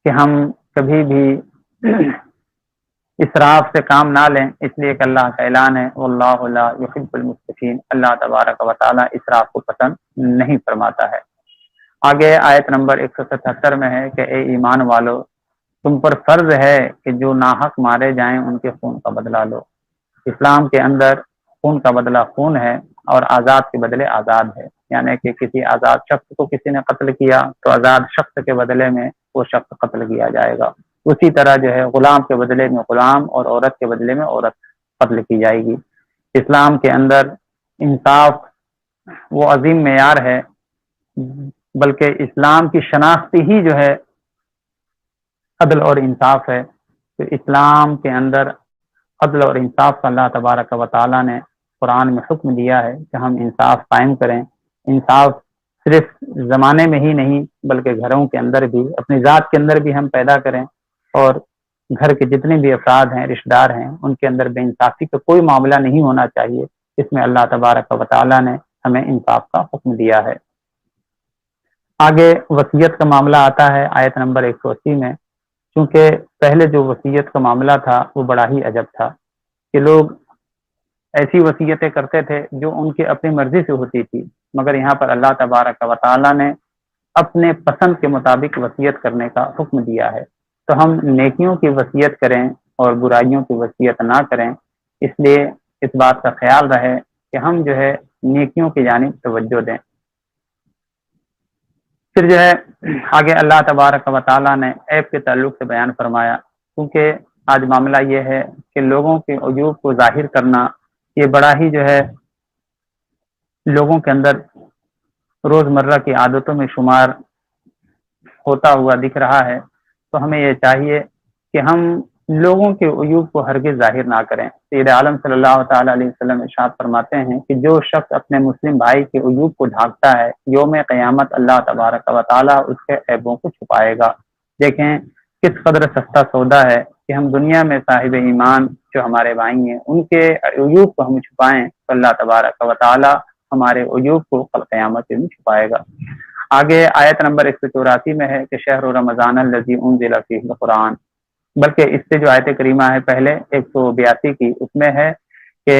S2: کہ ہم کبھی بھی اسراف سے کام نہ لیں، اس لیے کہ اللہ کا اعلان ہے واللہ لا یحب المسرفین، اللہ تبارک و تعالی اسراف کو پسند نہیں فرماتا ہے۔ آگے آیت نمبر 177 میں ہے کہ اے ایمان والو، تم پر فرض ہے کہ جو ناحق مارے جائیں ان کے خون کا بدلہ لو۔ اسلام کے اندر خون کا بدلہ خون ہے اور آزاد کے بدلے آزاد ہے، یعنی کہ کسی آزاد شخص کو کسی نے قتل کیا تو آزاد شخص کے بدلے میں وہ شخص قتل کیا جائے گا، اسی طرح جو ہے غلام کے بدلے میں غلام اور عورت کے بدلے میں عورت قتل کی جائے گی۔ اسلام کے اندر انصاف وہ عظیم معیار ہے، بلکہ اسلام کی شناخت ہی جو ہے عدل اور انصاف ہے۔ تو اسلام کے اندر عدل اور انصاف کا اللہ تبارک و تعالیٰ نے قرآن میں حکم دیا ہے کہ ہم انصاف قائم کریں۔ انصاف صرف زمانے میں ہی نہیں بلکہ گھروں کے اندر بھی، اپنی ذات کے اندر بھی ہم پیدا کریں، اور گھر کے جتنے بھی افراد ہیں، رشتہ دار ہیں، ان کے اندر بے انصافی کا کوئی معاملہ نہیں ہونا چاہیے۔ اس میں اللہ تبارک و تعالیٰ نے ہمیں انصاف کا حکم دیا ہے۔ آگے وصیت کا معاملہ آتا ہے آیت نمبر 180 میں، چونکہ پہلے جو وصیت کا معاملہ تھا وہ بڑا ہی عجب تھا کہ لوگ ایسی وصیتیں کرتے تھے جو ان کی اپنی مرضی سے ہوتی تھی، مگر یہاں پر اللہ تبارک و تعالیٰ نے اپنے پسند کے مطابق وصیت کرنے کا حکم دیا ہے۔ تو ہم نیکیوں کی وصیت کریں اور برائیوں کی وصیت نہ کریں، اس لیے اس بات کا خیال رہے کہ ہم جو ہے نیکیوں کی جانب توجہ دیں۔ پھر جو ہے آگے اللہ تبارک و تعالیٰ نے عیب کے تعلق سے بیان فرمایا، کیونکہ آج معاملہ یہ ہے کہ لوگوں کے عیوب کو ظاہر کرنا یہ بڑا ہی جو ہے لوگوں کے اندر روزمرہ کی عادتوں میں شمار ہوتا ہوا دکھ رہا ہے۔ تو ہمیں یہ چاہیے کہ ہم لوگوں کے عیوب کو ہرگز ظاہر نہ کریں۔ سید عالم صلی اللہ تعالی علیہ وسلم ارشاد فرماتے ہیں کہ جو شخص اپنے مسلم بھائی کے عیوب کو ڈھانکتا ہے، یوم قیامت اللہ تبارک و تعالی اس کے عیبوں کو چھپائے گا۔ دیکھیں کس قدر سستا سودا ہے کہ ہم دنیا میں صاحب ایمان جو ہمارے بھائی ہیں ان کے عیوب کو ہم چھپائیں تو اللہ تبارک و تعالی ہمارے عیوب کو کل قیامت میں چھپائے گا۔ آگے آیت نمبر 184 میں ہے کہ شہر رمضان الذی انزل فیہ القرآن، بلکہ اس سے جو آیت کریمہ ہے پہلے 182 کی، اس میں ہے کہ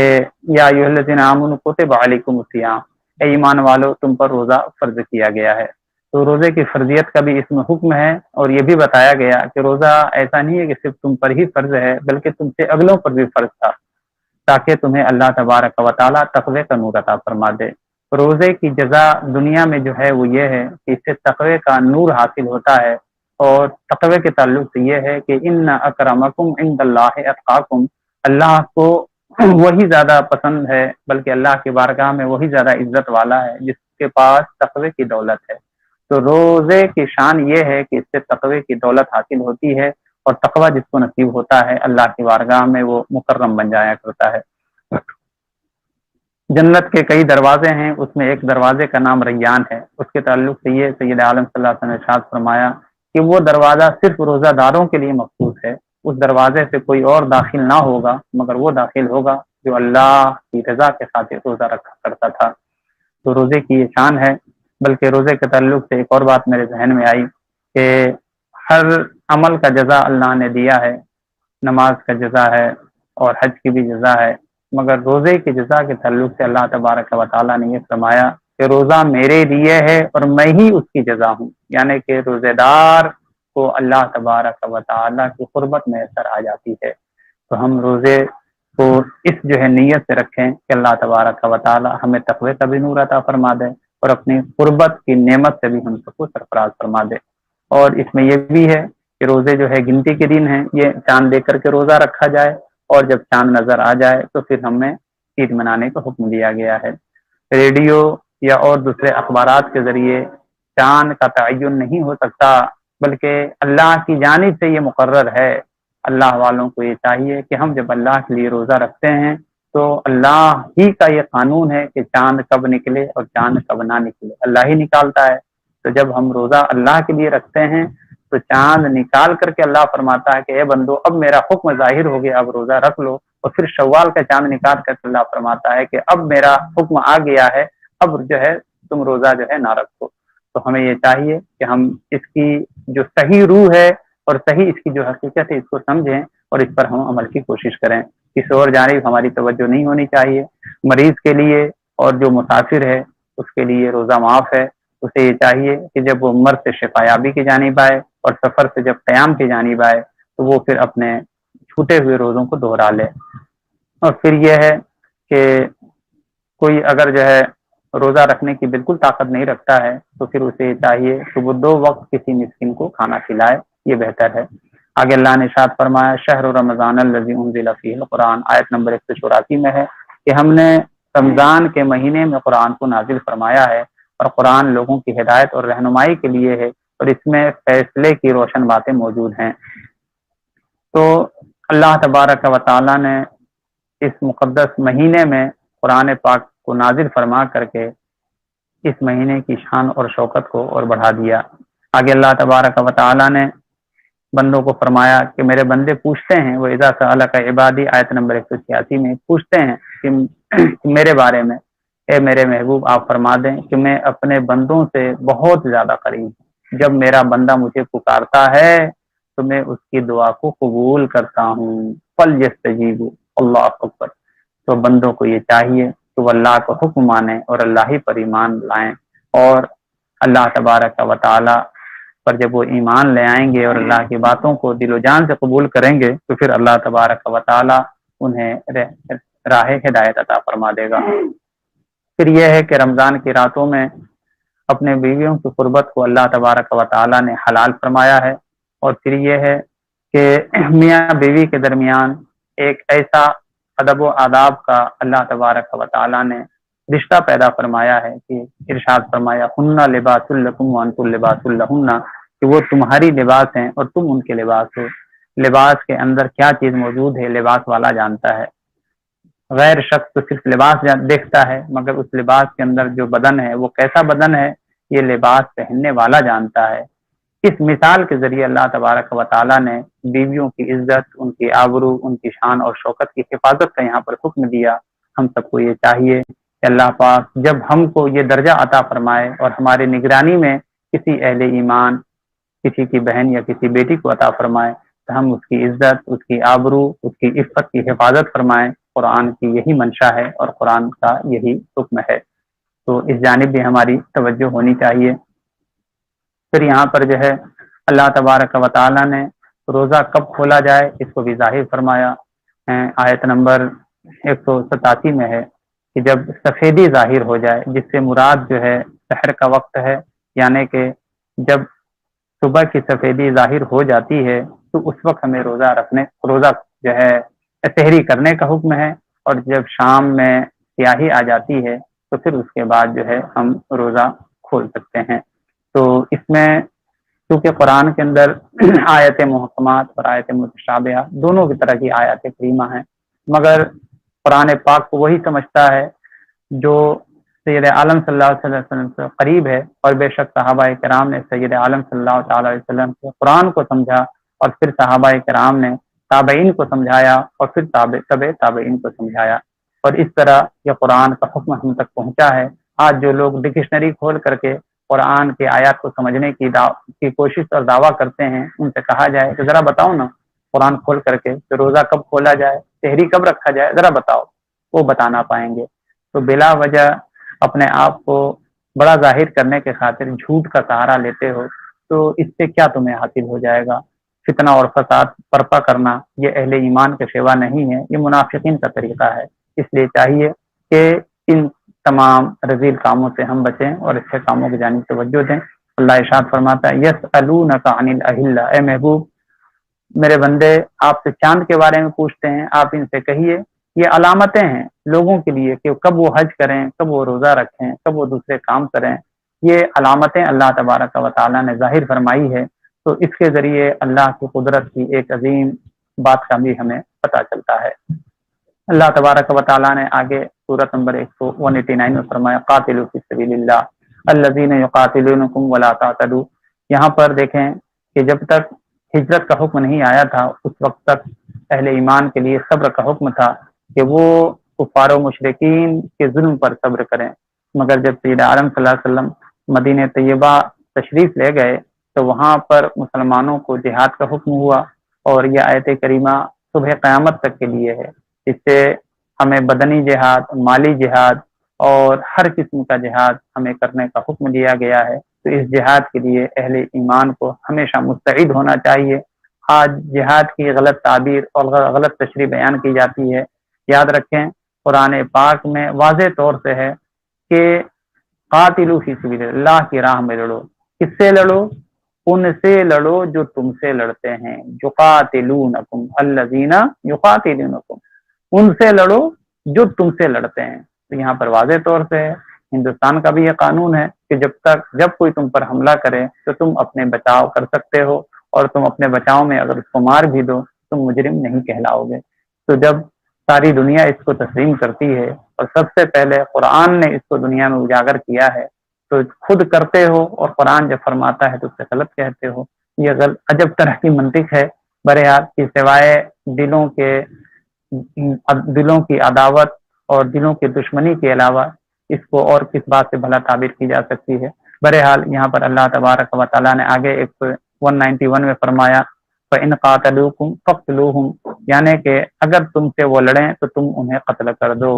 S2: یا ایھا الذین آمنوا کتب علیکم الصیام، اے ایمان والو تم پر روزہ فرض کیا گیا ہے۔ تو روزے کی فرضیت کا بھی اس میں حکم ہے، اور یہ بھی بتایا گیا کہ روزہ ایسا نہیں ہے کہ صرف تم پر ہی فرض ہے بلکہ تم سے اگلوں پر بھی فرض تھا، تاکہ تمہیں اللہ تبارک و تعالیٰ تقوی کا نور عطا فرما دے۔ روزے کی جزا دنیا میں جو ہے وہ یہ ہے کہ اس سے تقوی کا نور حاصل ہوتا ہے، اور تقوی کے تعلق سے یہ ہے کہ ان اکرمکم عند اللہ اتقاکم، اللہ کو وہی زیادہ پسند ہے، بلکہ اللہ کی بارگاہ میں وہی زیادہ عزت والا ہے جس کے پاس تقوی کی دولت ہے۔ تو روزے کی شان یہ ہے کہ اس سے تقوی کی دولت حاصل ہوتی ہے، اور تقوی جس کو نصیب ہوتا ہے اللہ کی بارگاہ میں وہ مکرم بن جایا کرتا ہے۔ جنت کے کئی دروازے ہیں، اس میں ایک دروازے کا نام ریان ہے۔ اس کے تعلق سے یہ سید عالم صلی اللہ علیہ وسلم نے ارشاد فرمایا کہ وہ دروازہ صرف روزہ داروں کے لیے مخصوص ہے، اس دروازے سے کوئی اور داخل نہ ہوگا مگر وہ داخل ہوگا جو اللہ کی رضا کے خاطر روزہ رکھا کرتا تھا۔ تو روزے کی یہ شان ہے۔ بلکہ روزے کے تعلق سے ایک اور بات میرے ذہن میں آئی کہ ہر عمل کا جزا اللہ نے دیا ہے، نماز کا جزا ہے اور حج کی بھی جزا ہے، مگر روزے کی جزا کے تعلق سے اللہ تبارک و تعالیٰ نے یہ فرمایا کہ روزہ میرے لیے ہے اور میں ہی اس کی جزا ہوں، یعنی کہ روزے دار کو اللہ تبارک و تعالیٰ کی قربت میسر آ جاتی ہے۔ تو ہم روزے تو اس جو ہے نیت سے رکھیں کہ اللہ تبارک و تعالی ہمیں تقوی کا بھی نور عطا فرما دے اور اپنی قربت کی نعمت سے بھی ہم سب کو سرفراز فرما دے۔ اور اس میں یہ بھی ہے کہ روزے جو ہے گنتی کے دن ہیں، یہ چاند دیکھ کر کے روزہ رکھا جائے، اور جب چاند نظر آ جائے تو پھر ہمیں عید منانے کا حکم دیا گیا ہے۔ ریڈیو یا اور دوسرے اخبارات کے ذریعے چاند کا تعین نہیں ہو سکتا، بلکہ اللہ کی جانب سے یہ مقرر ہے۔ اللہ والوں کو یہ چاہیے کہ ہم جب اللہ کے لیے روزہ رکھتے ہیں تو اللہ ہی کا یہ قانون ہے کہ چاند کب نکلے اور چاند کب نہ نکلے، اللہ ہی نکالتا ہے۔ تو جب ہم روزہ اللہ کے لیے رکھتے ہیں تو چاند نکال کر کے اللہ فرماتا ہے کہ اے بندو اب میرا حکم ظاہر ہو گیا، اب روزہ رکھ لو۔ اور پھر شوال کا چاند نکال کر کے اللہ فرماتا ہے کہ اب میرا حکم آ گیا ہے، اب جو ہے تم روزہ جو ہے نہ رکھو۔ تو ہمیں یہ چاہیے کہ ہم اس کی جو صحیح روح ہے اور صحیح اس کی جو حقیقت ہے اس کو سمجھیں اور اس پر ہم عمل کی کوشش کریں۔ کسی اور جانب ہماری توجہ نہیں ہونی چاہیے۔ مریض کے لیے اور جو مسافر ہے اس کے لیے روزہ معاف ہے، اسے یہ چاہیے کہ جب وہ مرض سے شفا یابی کی جانب آئے اور سفر سے جب قیام کی جانب آئے تو وہ پھر اپنے چھوٹے ہوئے روزوں کو دوہرا لے۔ اور پھر یہ ہے کہ کوئی اگر جو ہے روزہ رکھنے کی بالکل طاقت نہیں رکھتا ہے تو پھر اسے یہ چاہیے کہ وہ 2 وقت کسی مسکین کو کھانا کھلائے، یہ بہتر ہے۔ آگے اللہ نے ارشاد فرمایا شہر رمضان الذی انزل فیہ القرآن، آیت نمبر 184 میں ہے کہ ہم نے رمضان کے مہینے میں قرآن کو نازل فرمایا ہے، اور قرآن لوگوں کی ہدایت اور رہنمائی کے لیے ہے، اور اس میں فیصلے کی روشن باتیں موجود ہیں۔ تو اللہ تبارک و تعالی نے اس مقدس مہینے میں قرآن پاک کو نازل فرما کر کے اس مہینے کی شان اور شوکت کو اور بڑھا دیا۔ آگے اللہ تبارک و تعالی نے بندوں کو فرمایا کہ میرے بندے پوچھتے ہیں، وہ اذا سألک عبادی، آیت نمبر 186 میں پوچھتے ہیں کہ میرے بارے میں، اے میرے محبوب آپ فرما دیں کہ میں اپنے بندوں سے بہت زیادہ قریب ہوں، جب میرا بندہ مجھے پکارتا ہے تو میں اس کی دعا کو قبول کرتا ہوں۔ فلیستجیبوا، اللہ اکبر۔ تو بندوں کو یہ چاہیے کہ وہ اللہ کو حکم مانیں اور اللہ ہی پر ایمان لائیں، اور اللہ تبارک و تعالی پر جب وہ ایمان لے آئیں گے اور اللہ کی باتوں کو دل و جان سے قبول کریں گے تو پھر اللہ تبارک و تعالی انہیں راہ ہدایت عطا فرما دے گا۔ پھر یہ ہے کہ رمضان کی راتوں میں اپنے بیویوں کی قربت کو اللہ تبارک و تعالی نے حلال فرمایا ہے، اور پھر یہ ہے کہ میاں بیوی کے درمیان ایک ایسا ادب و آداب کا اللہ تبارک و تعالی نے رشتہ پیدا فرمایا ہے کہ ارشاد فرمایا ہن لباس لکم وانتم لباس لہن، کہ وہ تمہاری لباس ہیں اور تم ان کے لباس ہو۔ لباس کے اندر کیا چیز موجود ہے لباس والا جانتا ہے، غیر شخص تو صرف لباس دیکھتا ہے، مگر اس لباس کے اندر جو بدن ہے وہ کیسا بدن ہے یہ لباس پہننے والا جانتا ہے۔ اس مثال کے ذریعے اللہ تبارک و تعالی نے بیویوں کی عزت، ان کی آبرو، ان کی شان اور شوکت کی حفاظت کا یہاں پر حکم دیا۔ ہم سب کو یہ چاہیے کہ اللہ پاک جب ہم کو یہ درجہ عطا فرمائے اور ہماری نگرانی میں کسی اہل ایمان، کسی کی بہن یا کسی بیٹی کو عطا فرمائے تو ہم اس کی عزت، اس کی آبرو، اس کی عفت کی حفاظت فرمائیں۔ قرآن کی یہی منشا ہے اور قرآن کا یہی حکم ہے، تو اس جانب بھی ہماری توجہ ہونی چاہیے۔ پھر یہاں پر جو ہے اللہ تبارک و تعالی نے روزہ کب کھولا جائے اس کو بھی ظاہر فرمایا۔ آیت نمبر 187 میں ہے کہ جب سفیدی ظاہر ہو جائے، جس سے مراد جو ہے سحر کا وقت ہے، یعنی کہ جب صبح کی سفیدی ظاہر ہو جاتی ہے تو اس وقت ہمیں روزہ جو ہے سحری کرنے کا حکم ہے، اور جب شام میں سیاہی آ جاتی ہے تو پھر اس کے بعد جو ہے ہم روزہ کھول سکتے ہیں۔ تو اس میں کیونکہ قرآن کے اندر آیت محکمات اور آیت متشابہہ دونوں کی طرح کی آیات کریمہ ہیں، مگر قرآن پاک کو وہی سمجھتا ہے جو سید عالم صلی اللہ علیہ وسلم سے قریب ہے، اور بے شک صحابہ کرام نے سید عالم صلی اللہ تعالی علیہ وسلم کے قرآن کو سمجھا، اور پھر صحابہ کرام نے تابعین کو سمجھایا، اور پھر تابعین کو سمجھایا، اور اس طرح یہ قرآن کا حکم ہم تک پہنچا ہے۔ آج جو لوگ ڈکشنری کھول کر کے قرآن کی آیات کو سمجھنے کی کوشش اور دعویٰ کرتے ہیں، ان سے کہا جائے کہ ذرا بتاؤ نا قرآن کھول کر کے کہ روزہ کب کھولا جائے، سحری کب رکھا جائے، ذرا بتاؤ، وہ بتانا پائیں گے۔ تو بلا وجہ اپنے آپ کو بڑا ظاہر کرنے کے خاطر جھوٹ کا سہارا لیتے ہو تو اس سے کیا تمہیں حاصل ہو جائے گا؟ فتنہ اور فساد برپا کرنا یہ اہل ایمان کا شیوا نہیں ہے، یہ منافقین کا طریقہ ہے۔ اس لیے چاہیے کہ ان تمام رذیل کاموں سے ہم بچیں اور اچھے کاموں کی جانب توجہ دیں۔ اللہ ارشاد فرماتا ہے یسألونک عن الاہلہ، اے محبوب میرے بندے آپ سے چاند کے بارے میں پوچھتے ہیں، آپ ان سے کہیے یہ علامتیں ہیں لوگوں کے لیے کہ کب وہ حج کریں، کب وہ روزہ رکھیں، کب وہ دوسرے کام کریں، یہ علامتیں اللہ تبارک و تعالیٰ نے ظاہر فرمائی ہے، تو اس کے ذریعے اللہ کی قدرت کی ایک عظیم بات کا بھی ہمیں پتہ چلتا ہے۔ اللہ تبارک و تعالیٰ نے آگے سورۃ نمبر 189 میں فرمایا قاتلوا فی سبیل اللہ الذین یقاتلونکم ولا تعتدوا۔ یہاں پر دیکھیں کہ جب تک ہجرت کا حکم نہیں آیا تھا اس وقت تک اہل ایمان کے لیے صبر کا حکم تھا کہ وہ کفار و مشرکین کے ظلم پر صبر کریں، مگر جب سید عالم صلی اللہ علیہ وسلم مدینہ طیبہ تشریف لے گئے تو وہاں پر مسلمانوں کو جہاد کا حکم ہوا، اور یہ آیت کریمہ صبح قیامت تک کے لیے ہے۔ اس سے ہمیں بدنی جہاد، مالی جہاد اور ہر قسم کا جہاد ہمیں کرنے کا حکم دیا گیا ہے، تو اس جہاد کے لیے اہل ایمان کو ہمیشہ مستعد ہونا چاہیے۔ آج جہاد کی غلط تعبیر اور غلط تشریح بیان کی جاتی ہے، یاد رکھیں قرآن پاک میں واضح طور سے ہے کہ قاتلوا فی سبیل اللہ کی راہ میں لڑو۔ کس سے لڑو؟ ان سے لڑو جو تم سے لڑتے ہیں، یقاتلونکم الذین یقاتلونکم، ان سے لڑو جو تم سے لڑتے ہیں۔ تو یہاں پر واضح طور سے ہے، ہندوستان کا بھی یہ قانون ہے کہ جب کوئی تم پر حملہ کرے تو تم اپنے بچاؤ کر سکتے ہو، اور تم اپنے بچاؤ میں اگر اس کو مار بھی دو تم مجرم نہیں کہلاؤ گے۔ تو جب ساری دنیا اس کو تسلیم کرتی ہے اور سب سے پہلے قرآن نے اس کو دنیا میں اجاگر کیا ہے تو خود کرتے ہو، اور قرآن جب فرماتا ہے تو اس سے غلط کہتے ہو، یہ عجب طرح کی منطق ہے۔ بہرحال کہ سوائے دلوں کی عداوت اور دلوں کی دشمنی کے علاوہ اس کو اور کس بات سے بھلا تعبیر کی جا سکتی ہے۔ بہرحال یہاں پر اللہ تبارک و تعالیٰ نے آگے 191 میں فرمایا فَإِنْ قَاتَلُوكُمْ فَاقْتُلُوهُمْ، یعنی کہ اگر تم سے وہ لڑیں تو تم انہیں قتل کر دو،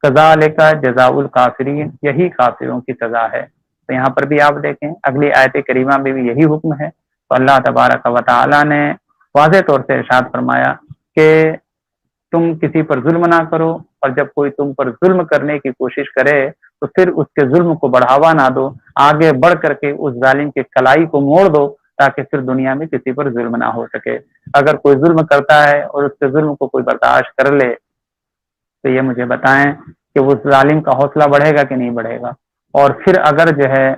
S2: كَذَلِكَ جَزَاءُ الْكَافِرِينَ، یہی کافروں کی سزا ہے۔ تو یہاں پر بھی آپ دیکھیں اگلی آیت کریمہ میں بھی یہی حکم ہے۔ تو اللہ تبارک و تعالیٰ نے واضح طور سے ارشاد فرمایا کہ تم کسی پر ظلم نہ کرو، اور جب کوئی تم پر ظلم کرنے کی کوشش کرے تو پھر اس کے ظلم کو بڑھاوا نہ دو، آگے بڑھ کر کے اس ظالم کے کلائی کو موڑ دو تاکہ پھر دنیا میں کسی پر ظلم نہ ہو سکے۔ اگر کوئی ظلم کرتا ہے اور اس کے ظلم کو کوئی برداشت کر لے تو یہ مجھے بتائیں کہ وہ ظالم کا حوصلہ بڑھے گا کہ نہیں بڑھے گا؟ اور پھر اگر جو ہے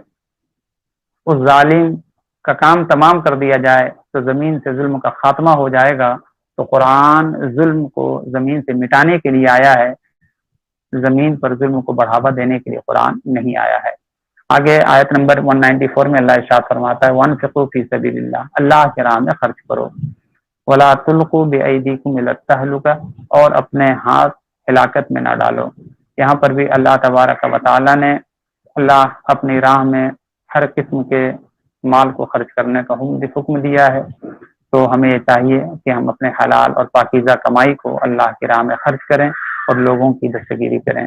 S2: اس ظالم کا کام تمام کر دیا جائے تو زمین سے ظلم کا خاتمہ ہو جائے گا۔ تو قرآن ظلم کو زمین سے مٹانے کے لیے آیا ہے، زمین پر ظلم کو بڑھاوا دینے کے لیے قرآن نہیں آیا ہے۔ آگے آیت نمبر 194 میں اللہ ارشاد فرماتا ہے وَانفِقُوا فِي سَبِيلِ اللَّهِ، اللہ کے راہ میں خرچ کرو، وَلَا تُلْقُوا بِأَيْدِيكُمْ إِلَى التَّهْلُكَةِ، اور اپنے ہاتھ ہلاکت میں نہ ڈالو۔ یہاں پر بھی اللہ تبارک و تعالیٰ نے اپنی راہ میں ہر قسم کے مال کو خرچ کرنے کا حکم دیا ہے، تو ہمیں یہ چاہیے کہ ہم اپنے حلال اور پاکیزہ کمائی کو اللہ کی راہ میں خرچ کریں اور لوگوں کی دستگیری کریں۔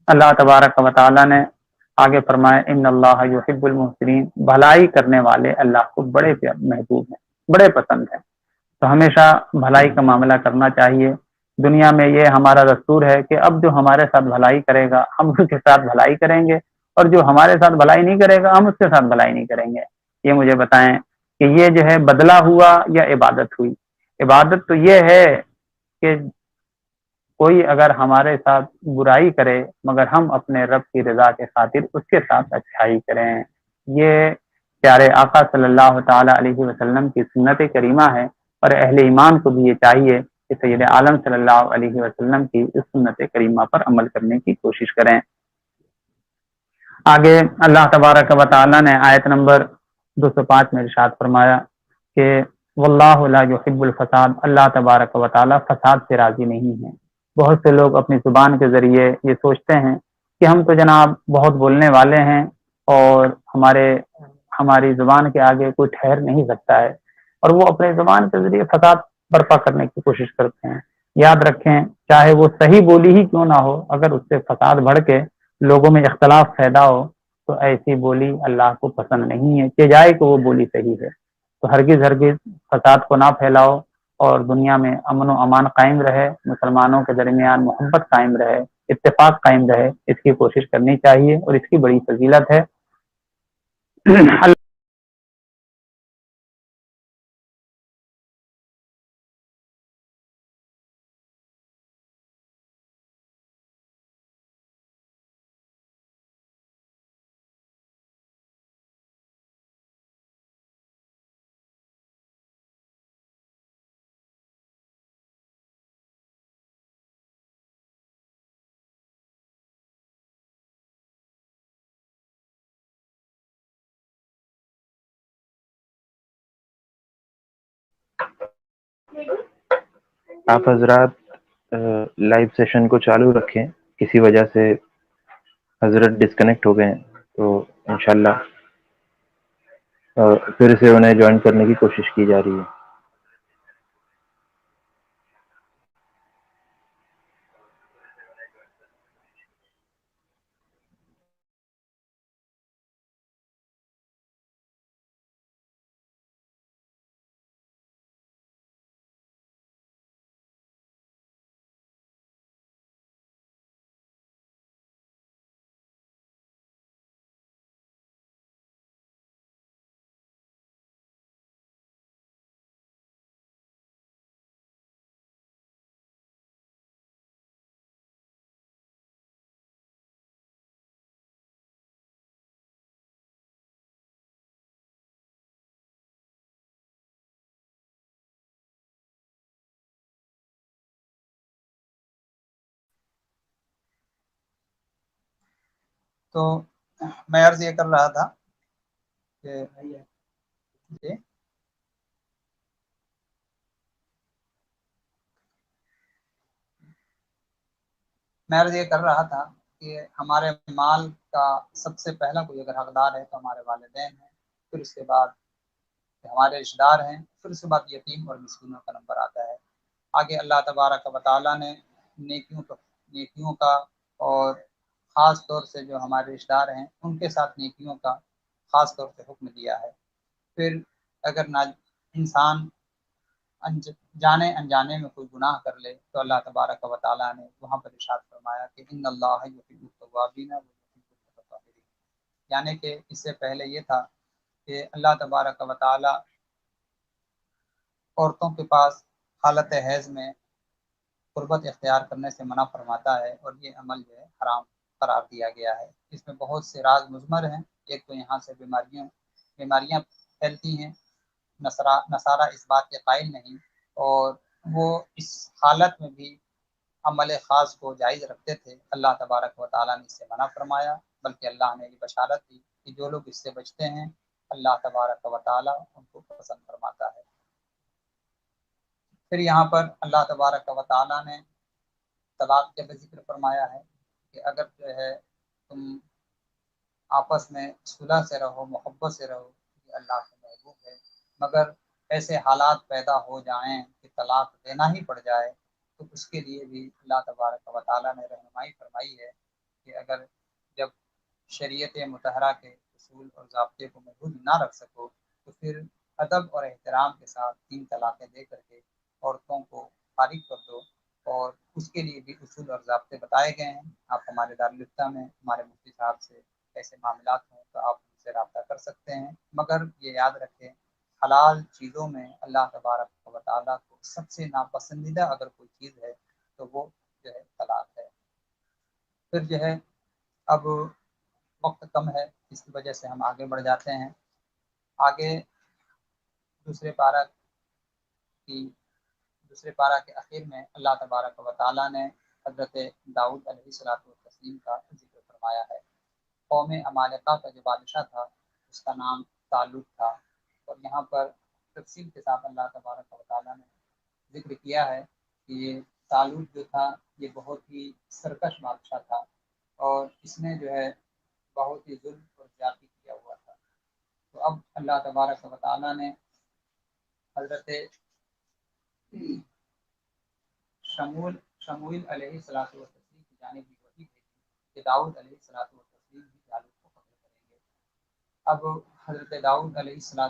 S2: اللہ تبارک و تعالیٰ نے آگے فرمایا ان اللہ یحب المحسنین، بھلائی کرنے والے اللہ کو بڑے محبوب ہیں، بڑے پسند ہیں۔ تو ہمیشہ بھلائی کا معاملہ کرنا چاہیے۔ دنیا میں یہ ہمارا دستور ہے کہ اب جو ہمارے ساتھ بھلائی کرے گا ہم اس کے ساتھ بھلائی کریں گے، اور جو ہمارے ساتھ بھلائی نہیں کرے گا ہم اس کے ساتھ بھلائی نہیں کریں گے۔ یہ مجھے بتائیں کہ یہ جو ہے بدلہ ہوا یا عبادت ہوئی؟ عبادت تو یہ ہے کہ کوئی اگر ہمارے ساتھ برائی کرے مگر ہم اپنے رب کی رضا کے خاطر اس کے ساتھ اچھائی کریں، یہ پیارے آقا صلی اللہ تعالی علیہ وسلم کی سنت کریمہ ہے، اور اہل ایمان کو بھی یہ چاہیے کہ سید عالم صلی اللہ علیہ وسلم کی اس سنت کریمہ پر عمل کرنے کی کوشش کریں۔ آگے اللہ تبارک و تعالی نے آیت نمبر 205 میں ارشاد فرمایا کہ واللہ لا یحب الفساد، اللہ تبارک و تعالی فساد سے راضی نہیں ہے۔ بہت سے لوگ اپنی زبان کے ذریعے یہ سوچتے ہیں کہ ہم تو جناب بہت بولنے والے ہیں اور ہماری زبان کے آگے کوئی ٹھہر نہیں سکتا ہے، اور وہ اپنے زبان کے ذریعے فساد برپا کرنے کی کوشش کرتے ہیں۔ یاد رکھیں چاہے وہ صحیح بولی ہی کیوں نہ ہو، اگر اس سے فساد بڑھ کے لوگوں میں اختلاف پیدا ہو تو ایسی بولی اللہ کو پسند نہیں ہے، کہ جائے کہ وہ بولی صحیح ہے۔ تو ہرگز ہرگز فساد کو نہ پھیلاؤ اور دنیا میں امن و امان قائم رہے، مسلمانوں کے درمیان محبت قائم رہے، اتفاق قائم رہے، اس کی کوشش کرنی چاہیے اور اس کی بڑی فضیلت ہے۔
S3: آپ حضرات لائیو سیشن کو چالو رکھیں، کسی وجہ سے حضرت ڈسکنیکٹ ہو گئے ہیں تو انشاءاللہ پھر سے انہیں جوائن کرنے کی کوشش کی جا رہی ہے۔
S4: تو میں عرض یہ کر رہا تھا کہ جی میں عرض یہ کر رہا تھا کہ ہمارے مال کا سب سے پہلا کوئی اگر حقدار ہے تو ہمارے والدین ہیں، پھر اس کے بعد ہمارے رشتہ دار ہیں، پھر اس کے بعد یتیم اور مسکینوں کا نمبر آتا ہے۔ آگے اللہ تبارک و تعالیٰ نے نیکیوں کا اور خاص طور سے جو ہمارے رشتہ دار ہیں ان کے ساتھ نیکیوں کا خاص طور سے حکم دیا ہے۔ پھر اگر انسان جانے انجانے میں کوئی گناہ کر لے تو اللہ تبارک و تعالیٰ نے وہاں پر ارشاد فرمایا کہ ان اللہ یحب التوابین و یحب المتطہرین، یعنی کہ اس سے پہلے یہ تھا کہ اللہ تبارک و تعالیٰ عورتوں کے پاس حالت حیض میں قربت اختیار کرنے سے منع فرماتا ہے، اور یہ عمل جو ہے حرام قرار دیا گیا ہے۔ اس میں بہت سے راز مضمر ہیں۔ ایک تو یہاں سے بیماریاں پھیلتی ہیں، نصارہ اس بات کے قائل نہیں، اور وہ اس حالت میں بھی عمل خاص کو جائز رکھتے تھے۔ اللہ تبارک و تعالیٰ نے اس سے منع فرمایا، بلکہ اللہ نے یہ بشارت دی کہ جو لوگ اس سے بچتے ہیں اللہ تبارک و تعالیٰ ان کو پسند فرماتا ہے۔ پھر یہاں پر اللہ تبارک و تعالیٰ نے طلاق کے ذکر فرمایا ہے کہ اگر جو ہے تم آپس میں صلح سے رہو، محبت سے رہو، یہ اللہ کے محبوب ہے، مگر ایسے حالات پیدا ہو جائیں کہ طلاق دینا ہی پڑ جائے تو اس کے لیے بھی اللہ تبارک و تعالیٰ نے رہنمائی فرمائی ہے کہ اگر جب شریعت مطہرہ کے اصول اور ضابطے کو محفوظ نہ رکھ سکو تو پھر ادب اور احترام کے ساتھ 3 طلاقیں دے کر کے عورتوں کو فارغ کر دو، اور اس کے لیے بھی اصول اور ضابطے بتائے گئے ہیں۔ آپ ہمارے دارالفتہ میں ہمارے مفتی صاحب سے ایسے معاملات ہوں تو آپ ان سے رابطہ کر سکتے ہیں، مگر یہ یاد رکھیں حلال چیزوں میں اللہ تبارک و تعالیٰ کو سب سے ناپسندیدہ اگر کوئی چیز ہے تو وہ جو ہے طلاق ہے۔ پھر جو ہے اب وقت کم ہے، اس کی وجہ سے ہم آگے بڑھ جاتے ہیں۔ آگے دوسرے پارہ کے اخیر میں اللہ تبارک و تعالیٰ نے حضرت داؤد علیہ السلام کا ذکر فرمایا ہے۔ قوم عمالقہ کا جو بادشاہ تھا اس کا نام طالوت تھا، اور یہاں پر تفصیل کے ساتھ اللہ تبارک و تعالیٰ نے ذکر کیا ہے کہ یہ طالوت جو تھا یہ بہت ہی سرکش بادشاہ تھا، اور اس نے جو ہے بہت ہی ظلم اور زیادتی کیا ہوا تھا۔ تو اب اللہ تبارک و تعالیٰ نے حضرت شموئیل علیہ السلام کی جانب بھی وحی بھیجی کہ داؤد علیہ السلام بھی طالوت کو قتل کریں گے۔ اب حضرت داؤد علیہ السلام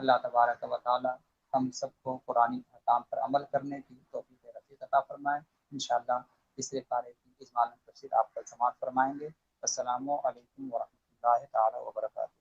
S4: اللہ تبارک و تعالی ہم سب کو قرآن احکام پر عمل کرنے کی توفیق رفیق عطا فرمائے۔ انشاءاللہ تیسرے پارے کی اجمالاً تفسیر آپ کا سماعت فرمائیں گے۔ السلام علیکم ورحمۃ اللہ تعالی وبرکاتہ۔